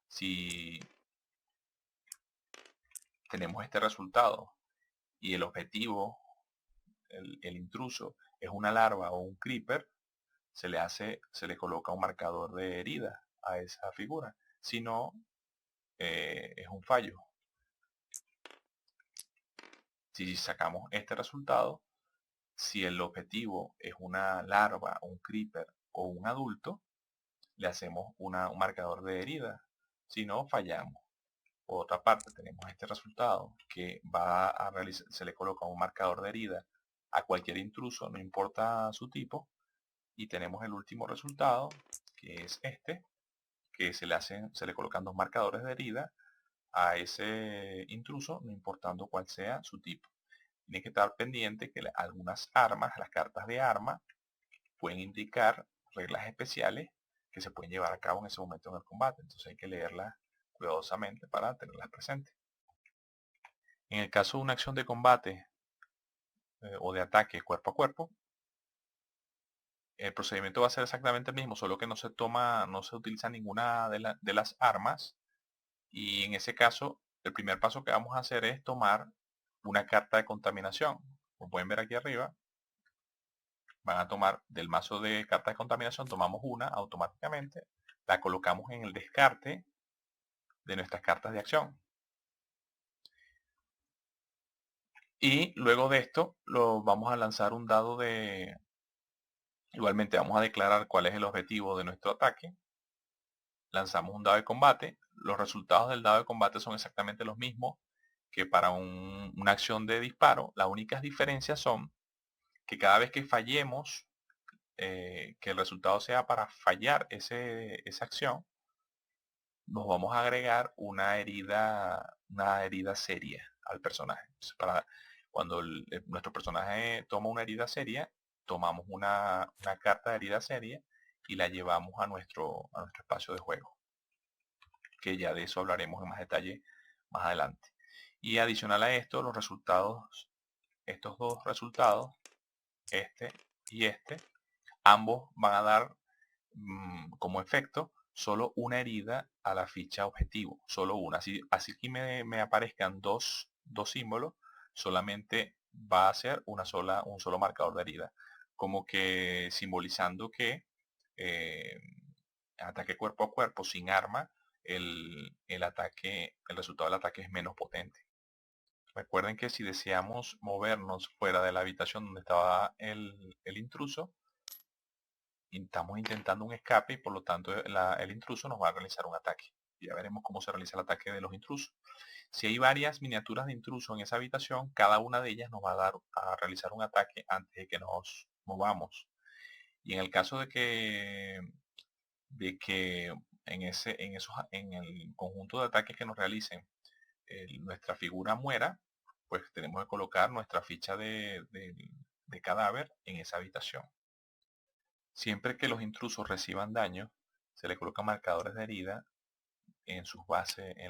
Si tenemos este resultado y el objetivo, el intruso, es una larva o un creeper, se le coloca un marcador de herida a esa figura. Si no, es un fallo. Si sacamos este resultado, si el objetivo es una larva, un creeper o un adulto, le hacemos un marcador de herida. Si no, fallamos. Por otra parte, tenemos este resultado que se le coloca un marcador de herida a cualquier intruso, no importa su tipo. Y tenemos el último resultado, que es este, que se le colocan 2 marcadores de herida a ese intruso, no importando cuál sea su tipo. Tiene que estar pendiente que algunas armas, las cartas de arma, pueden indicar reglas especiales que se pueden llevar a cabo en ese momento en el combate. Entonces hay que leerlas cuidadosamente para tenerlas presentes. En el caso de una acción de combate o de ataque cuerpo a cuerpo, el procedimiento va a ser exactamente el mismo, solo que no se utiliza ninguna de las armas. Y en ese caso, el primer paso que vamos a hacer es tomar una carta de contaminación. Como pueden ver aquí arriba, van a tomar del mazo de cartas de contaminación, tomamos una automáticamente, la colocamos en el descarte de nuestras cartas de acción. Y luego de esto, vamos a lanzar un dado de... Igualmente vamos a declarar cuál es el objetivo de nuestro ataque. Lanzamos un dado de combate. Los resultados del dado de combate son exactamente los mismos que para una acción de disparo. Las únicas diferencias son que cada vez que fallemos, que el resultado sea para fallar esa acción, nos vamos a agregar una herida seria al personaje. Entonces, cuando nuestro personaje toma una herida seria, tomamos una carta de herida seria y la llevamos a nuestro espacio de juego, que ya de eso hablaremos en más detalle más adelante. Y adicional a esto, los resultados, estos dos resultados, este y este, ambos van a dar como efecto solo una herida a la ficha objetivo, solo una. Así que me aparezcan dos símbolos, solamente va a ser un solo marcador de herida, como que simbolizando que ataque cuerpo a cuerpo sin arma, el resultado del ataque es menos potente. Recuerden que si deseamos movernos fuera de la habitación donde estaba el intruso, estamos intentando un escape y por lo tanto el intruso nos va a realizar un ataque. Ya veremos cómo se realiza el ataque de los intrusos. Si hay varias miniaturas de intruso en esa habitación, cada una de ellas nos va a realizar un ataque antes de que nos movamos. Y en el caso de que en el conjunto de ataques que nos realicen nuestra figura muera, pues tenemos que colocar nuestra ficha de cadáver en esa habitación. Siempre que los intrusos reciban daño, se le colocan marcadores de herida en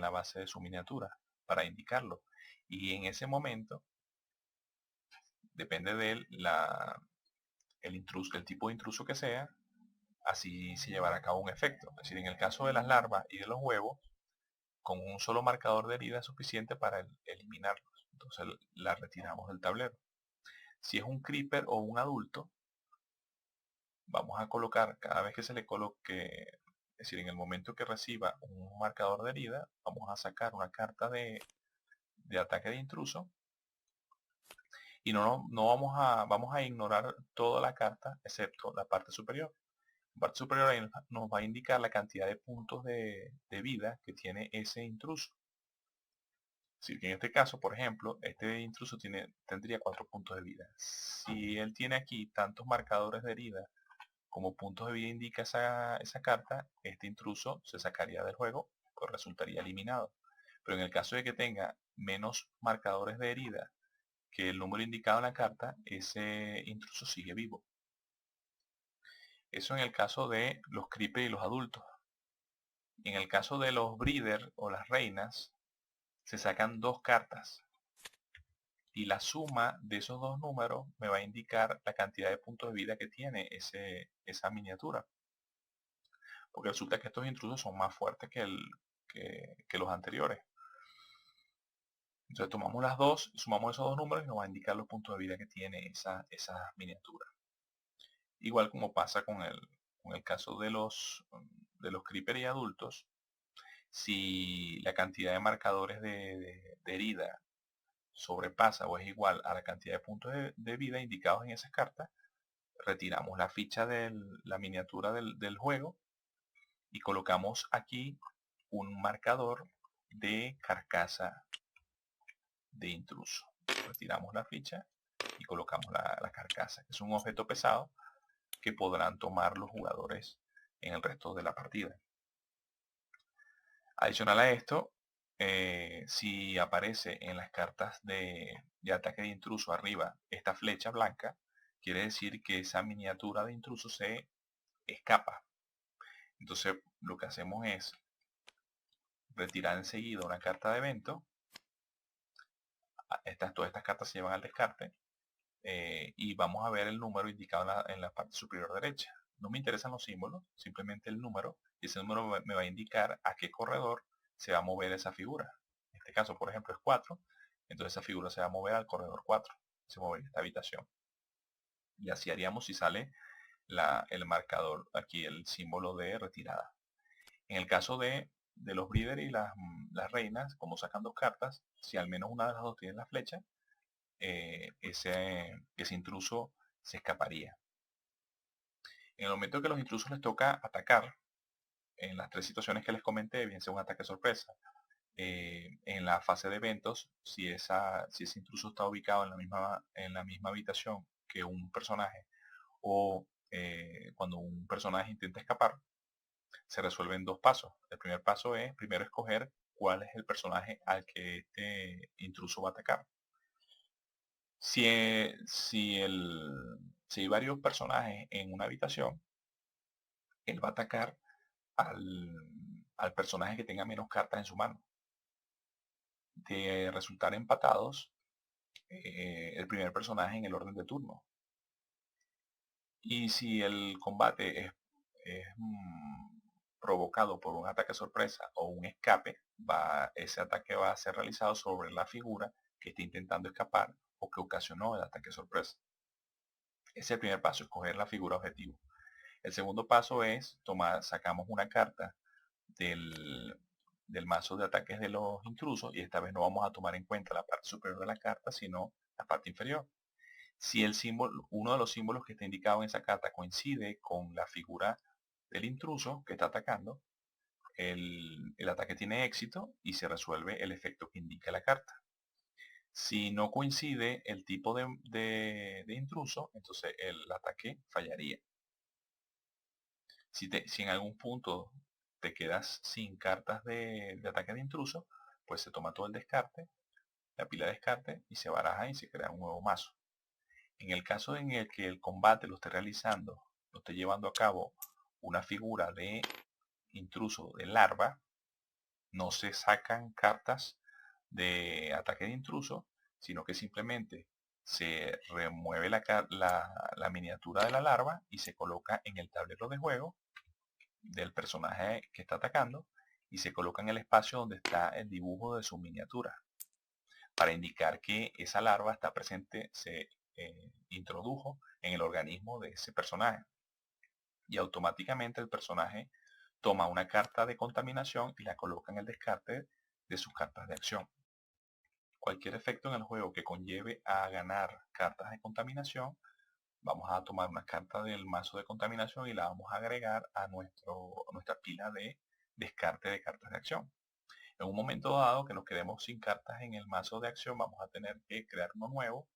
la base de su miniatura para indicarlo. Y en ese momento, depende de el tipo de intruso que sea, así se llevará a cabo un efecto. Es decir, en el caso de las larvas y de los huevos, con un solo marcador de herida es suficiente para eliminarlos. Entonces la retiramos del tablero. Si es un creeper o un adulto, vamos a colocar, cada vez que se le coloque, es decir, en el momento que reciba un marcador de herida, vamos a sacar una carta de ataque de intruso y vamos a ignorar toda la carta excepto la parte superior. La parte superior ahí nos va a indicar la cantidad de puntos de vida que tiene ese intruso. Es decir, que en este caso, por ejemplo, este intruso tendría 4 puntos de vida. Si él tiene aquí tantos marcadores de herida como puntos de vida indica esa carta, este intruso se sacaría del juego, pues resultaría eliminado. Pero en el caso de que tenga menos marcadores de herida que el número indicado en la carta, ese intruso sigue vivo. Eso en el caso de los creepers y los adultos. En el caso de los breeders o las reinas, se sacan 2 cartas. Y la suma de esos 2 números me va a indicar la cantidad de puntos de vida que tiene esa miniatura. Porque resulta que estos intrusos son más fuertes que los anteriores. Entonces tomamos las dos, sumamos esos 2 números y nos va a indicar los puntos de vida que tiene esa miniatura. Igual como pasa con el caso de los creeper y adultos, si la cantidad de marcadores de herida sobrepasa o es igual a la cantidad de puntos de vida indicados en esas cartas, retiramos la ficha de la miniatura del juego y colocamos aquí un marcador de carcasa de intruso. Retiramos la ficha y colocamos la carcasa. Es un objeto pesado que podrán tomar los jugadores en el resto de la partida. Adicional a esto, si aparece en las cartas de ataque de intruso arriba esta flecha blanca, quiere decir que esa miniatura de intruso se escapa. Entonces lo que hacemos es retirar enseguida una carta de evento. Todas estas cartas se llevan al descarte y vamos a ver el número indicado en la parte superior derecha. No me interesan los símbolos, simplemente el número, y ese número me va a indicar a qué corredor se va a mover esa figura. En este caso, por ejemplo, es 4, entonces esa figura se va a mover al corredor 4, se mueve en esta habitación. Y así haríamos si sale el marcador, aquí el símbolo de retirada. En el caso de los breeder y las reinas, como sacan dos cartas, si al menos una de las dos tiene la flecha, ese intruso se escaparía. En el momento que los intrusos les toca atacar, en las tres situaciones que les comenté, bien sea un ataque sorpresa, en la fase de eventos, si ese intruso está ubicado en la misma habitación que un personaje, o cuando un personaje intenta escapar, se resuelve en dos pasos. El primer paso es primero escoger cuál es el personaje al que este intruso va a atacar. Si hay varios personajes en una habitación, él va a atacar al personaje que tenga menos cartas en su mano. De resultar empatados, el primer personaje en el orden de turno. Y si el combate es provocado por un ataque sorpresa o un escape, ese ataque va a ser realizado sobre la figura que está intentando escapar o que ocasionó el ataque sorpresa. Ese es el primer paso, escoger la figura objetivo. El segundo paso es sacamos una carta del mazo de ataques de los intrusos y esta vez no vamos a tomar en cuenta la parte superior de la carta, sino la parte inferior. Si uno de los símbolos que está indicado en esa carta coincide con la figura del intruso que está atacando, el ataque tiene éxito y se resuelve el efecto que indica la carta. Si no coincide el tipo de intruso, entonces el ataque fallaría. Si en algún punto te quedas sin cartas de ataque de intruso, pues se toma todo el descarte, la pila de descarte, y se baraja y se crea un nuevo mazo. En el caso en el que el combate lo esté realizando, lo esté llevando a cabo una figura de intruso de larva, no se sacan cartas de ataque de intruso, sino que simplemente se remueve la miniatura de la larva y se coloca en el tablero de juego del personaje que está atacando y se coloca en el espacio donde está el dibujo de su miniatura para indicar que esa larva está presente, se introdujo en el organismo de ese personaje y automáticamente el personaje toma una carta de contaminación y la coloca en el descarte de sus cartas de acción. Cualquier efecto en el juego que conlleve a ganar cartas de contaminación, vamos a tomar una carta del mazo de contaminación y la vamos a agregar a nuestra pila de descarte de cartas de acción. En un momento dado que nos quedemos sin cartas en el mazo de acción, vamos a tener que crear uno nuevo,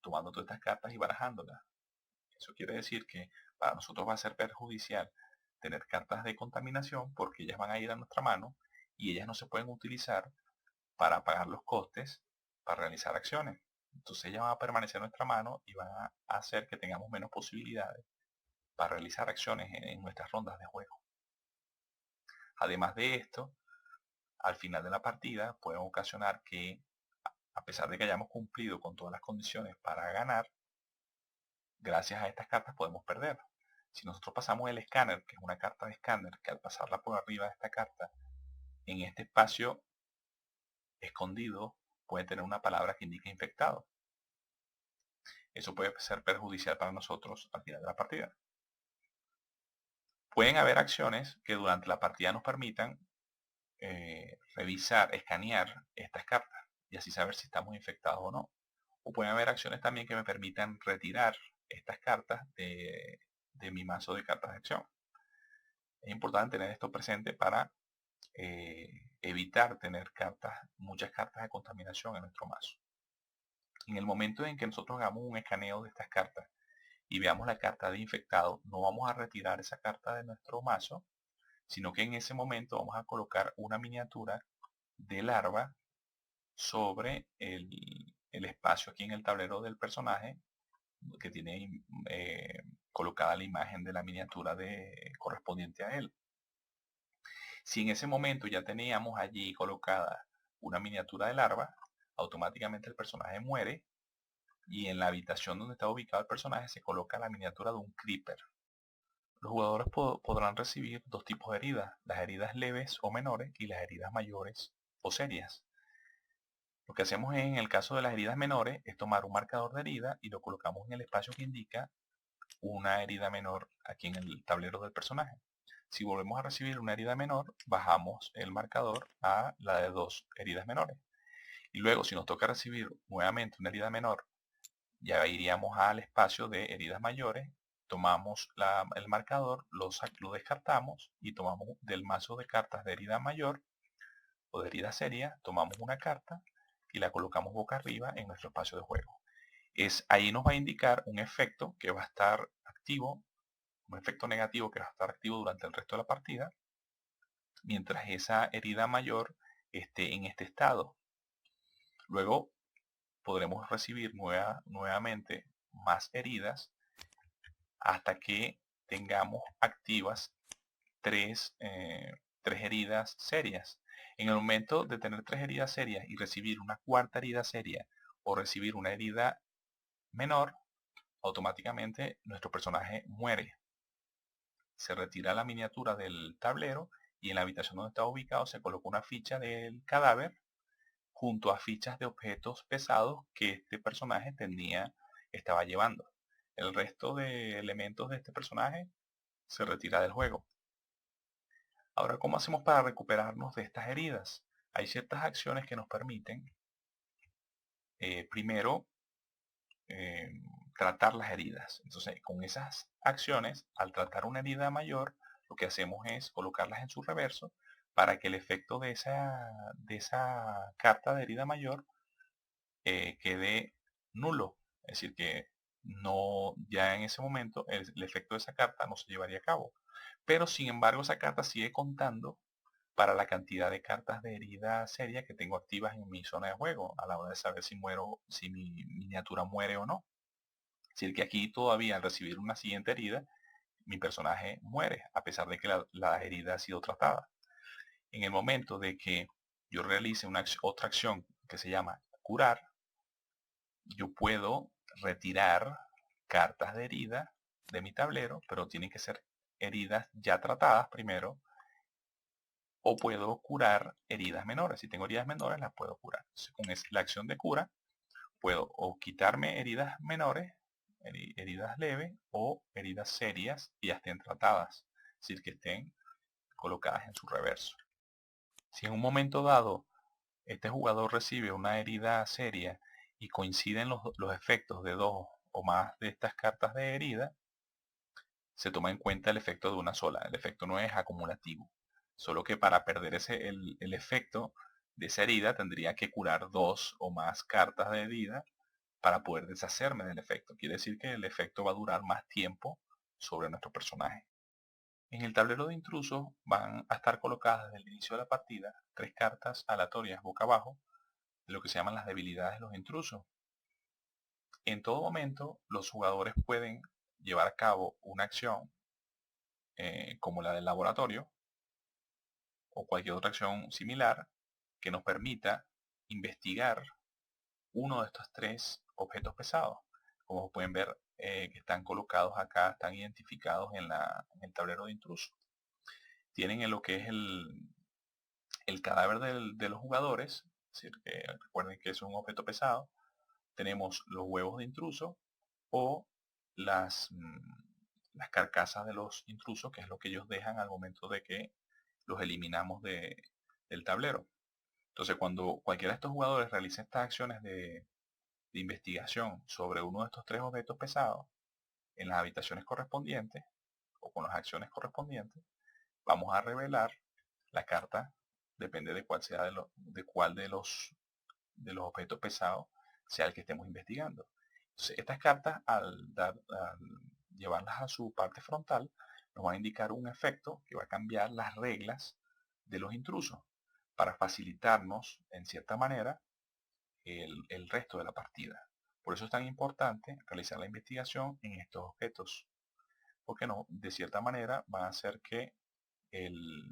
tomando todas estas cartas y barajándolas. Eso quiere decir que para nosotros va a ser perjudicial tener cartas de contaminación porque ellas van a ir a nuestra mano y ellas no se pueden utilizar para pagar los costes para realizar acciones. Entonces ellas van a permanecer en nuestra mano y van a hacer que tengamos menos posibilidades para realizar acciones en nuestras rondas de juego. Además de esto, al final de la partida pueden ocasionar que, a pesar de que hayamos cumplido con todas las condiciones para ganar, gracias a estas cartas podemos perder. Si nosotros pasamos el escáner, que es una carta de escáner, que al pasarla por arriba de esta carta, en este espacio escondido puede tener una palabra que indique infectado. Eso puede ser perjudicial para nosotros al final de la partida. Pueden haber acciones que durante la partida nos permitan revisar, escanear estas cartas y así saber si estamos infectados o no. O pueden haber acciones también que me permitan retirar estas cartas de mi mazo de cartas de acción. Es importante tener esto presente para evitar tener muchas cartas de contaminación en nuestro mazo. En el momento en que nosotros hagamos un escaneo de estas cartas y veamos la carta de infectado, no vamos a retirar esa carta de nuestro mazo, sino que en ese momento vamos a colocar una miniatura de larva sobre el espacio aquí en el tablero del personaje que tiene colocada la imagen de la miniatura correspondiente a él. Si en ese momento ya teníamos allí colocada una miniatura de larva, automáticamente el personaje muere y en la habitación donde está ubicado el personaje se coloca la miniatura de un creeper. Los jugadores podrán recibir dos tipos de heridas, las heridas leves o menores y las heridas mayores o serias. Lo que hacemos en el caso de las heridas menores es tomar un marcador de herida y lo colocamos en el espacio que indica una herida menor aquí en el tablero del personaje. Si volvemos a recibir una herida menor, bajamos el marcador a la de 2 heridas menores. Y luego, si nos toca recibir nuevamente una herida menor, ya iríamos al espacio de heridas mayores, tomamos el marcador, lo descartamos y tomamos del mazo de cartas de herida mayor o de herida seria, tomamos una carta y la colocamos boca arriba en nuestro espacio de juego. Ahí nos va a indicar un efecto que va a estar activo, un efecto negativo que va a estar activo durante el resto de la partida, mientras esa herida mayor esté en este estado. Luego podremos recibir nuevamente más heridas hasta que tengamos activas tres heridas serias. En el momento de tener 3 heridas serias y recibir una cuarta herida seria o recibir una herida menor, automáticamente nuestro personaje muere. Se retira la miniatura del tablero y en la habitación donde está ubicado se coloca una ficha del cadáver junto a fichas de objetos pesados que este personaje estaba llevando. El resto de elementos de este personaje se retira del juego. Ahora, ¿cómo hacemos para recuperarnos de estas heridas? Hay ciertas acciones que nos permiten, primero, tratar las heridas. Entonces, con esas acciones, al tratar una herida mayor, lo que hacemos es colocarlas en su reverso para que el efecto de esa carta de herida mayor quede nulo. Es decir, que no, ya en ese momento el efecto de esa carta no se llevaría a cabo. Pero sin embargo, esa carta sigue contando para la cantidad de cartas de herida seria que tengo activas en mi zona de juego a la hora de saber si si mi miniatura muere o no. Es decir, que aquí todavía al recibir una siguiente herida, mi personaje muere, a pesar de que la herida ha sido tratada. En el momento de que yo realice otra acción que se llama curar, yo puedo retirar cartas de herida de mi tablero, pero tienen que ser heridas ya tratadas primero, o puedo curar heridas menores. Si tengo heridas menores, las puedo curar. Entonces, con la acción de cura, puedo o quitarme heridas menores, heridas leves, o heridas serias y ya estén tratadas. Es decir, que estén colocadas en su reverso. Si en un momento dado este jugador recibe una herida seria y coinciden los efectos de 2 o más de estas cartas de herida, se toma en cuenta el efecto de una sola. El efecto no es acumulativo. Solo que para perder el efecto de esa herida tendría que curar 2 o más cartas de herida para poder deshacerme del efecto. Quiere decir que el efecto va a durar más tiempo sobre nuestro personaje. En el tablero de intrusos van a estar colocadas desde el inicio de la partida 3 cartas aleatorias boca abajo de lo que se llaman las debilidades de los intrusos. En todo momento los jugadores pueden llevar a cabo una acción como la del laboratorio o cualquier otra acción similar que nos permita investigar uno de estos 3 objetos pesados. Como pueden ver, que están colocados acá, están identificados en el tablero de intruso. Tienen en lo que es el cadáver de los jugadores, es decir, que recuerden que es un objeto pesado. Tenemos los huevos de intruso o las carcasas de los intrusos, que es lo que ellos dejan al momento de que los eliminamos del tablero. Entonces, cuando cualquiera de estos jugadores realice estas acciones de investigación sobre uno de estos 3 objetos pesados en las habitaciones correspondientes o con las acciones correspondientes, vamos a revelar la carta, depende de cuál sea de cuál de los objetos pesados sea el que estemos investigando. Entonces, estas cartas, al llevarlas a su parte frontal, nos van a indicar un efecto que va a cambiar las reglas de los intrusos para facilitarnos, en cierta manera, el resto de la partida. Por eso es tan importante realizar la investigación en estos objetos, porque no, de cierta manera van a hacer que el,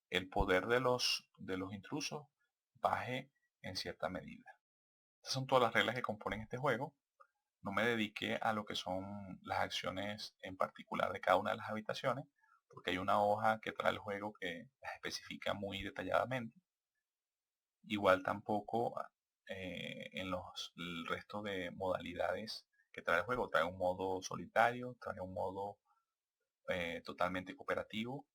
el poder de los intrusos baje en cierta medida. Estas son todas las reglas que componen este juego. No me dediqué a lo que son las acciones en particular de cada una de las habitaciones, porque hay una hoja que trae el juego que las especifica muy detalladamente. Igual tampoco en el resto de modalidades que trae el juego. Trae un modo solitario, trae un modo totalmente cooperativo.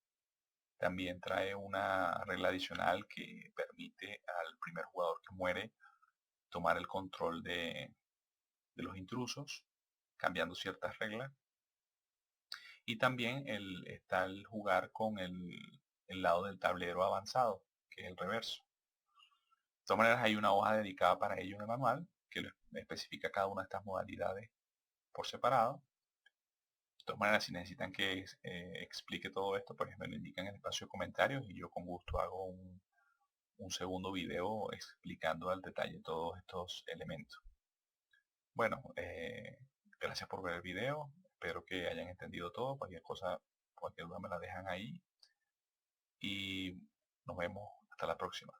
También trae una regla adicional que permite al primer jugador que muere tomar el control de los intrusos, cambiando ciertas reglas. Y también está el jugar con el lado del tablero avanzado, que es el reverso. De todas maneras, hay una hoja dedicada para ello en el manual, que especifica cada una de estas modalidades por separado. De todas maneras, si necesitan que explique todo esto, pues me lo indican en el espacio de comentarios y yo con gusto hago un segundo video explicando al detalle todos estos elementos. Bueno, gracias por ver el video. Espero que hayan entendido todo. Cualquier cosa, cualquier duda me la dejan ahí. Y nos vemos hasta la próxima.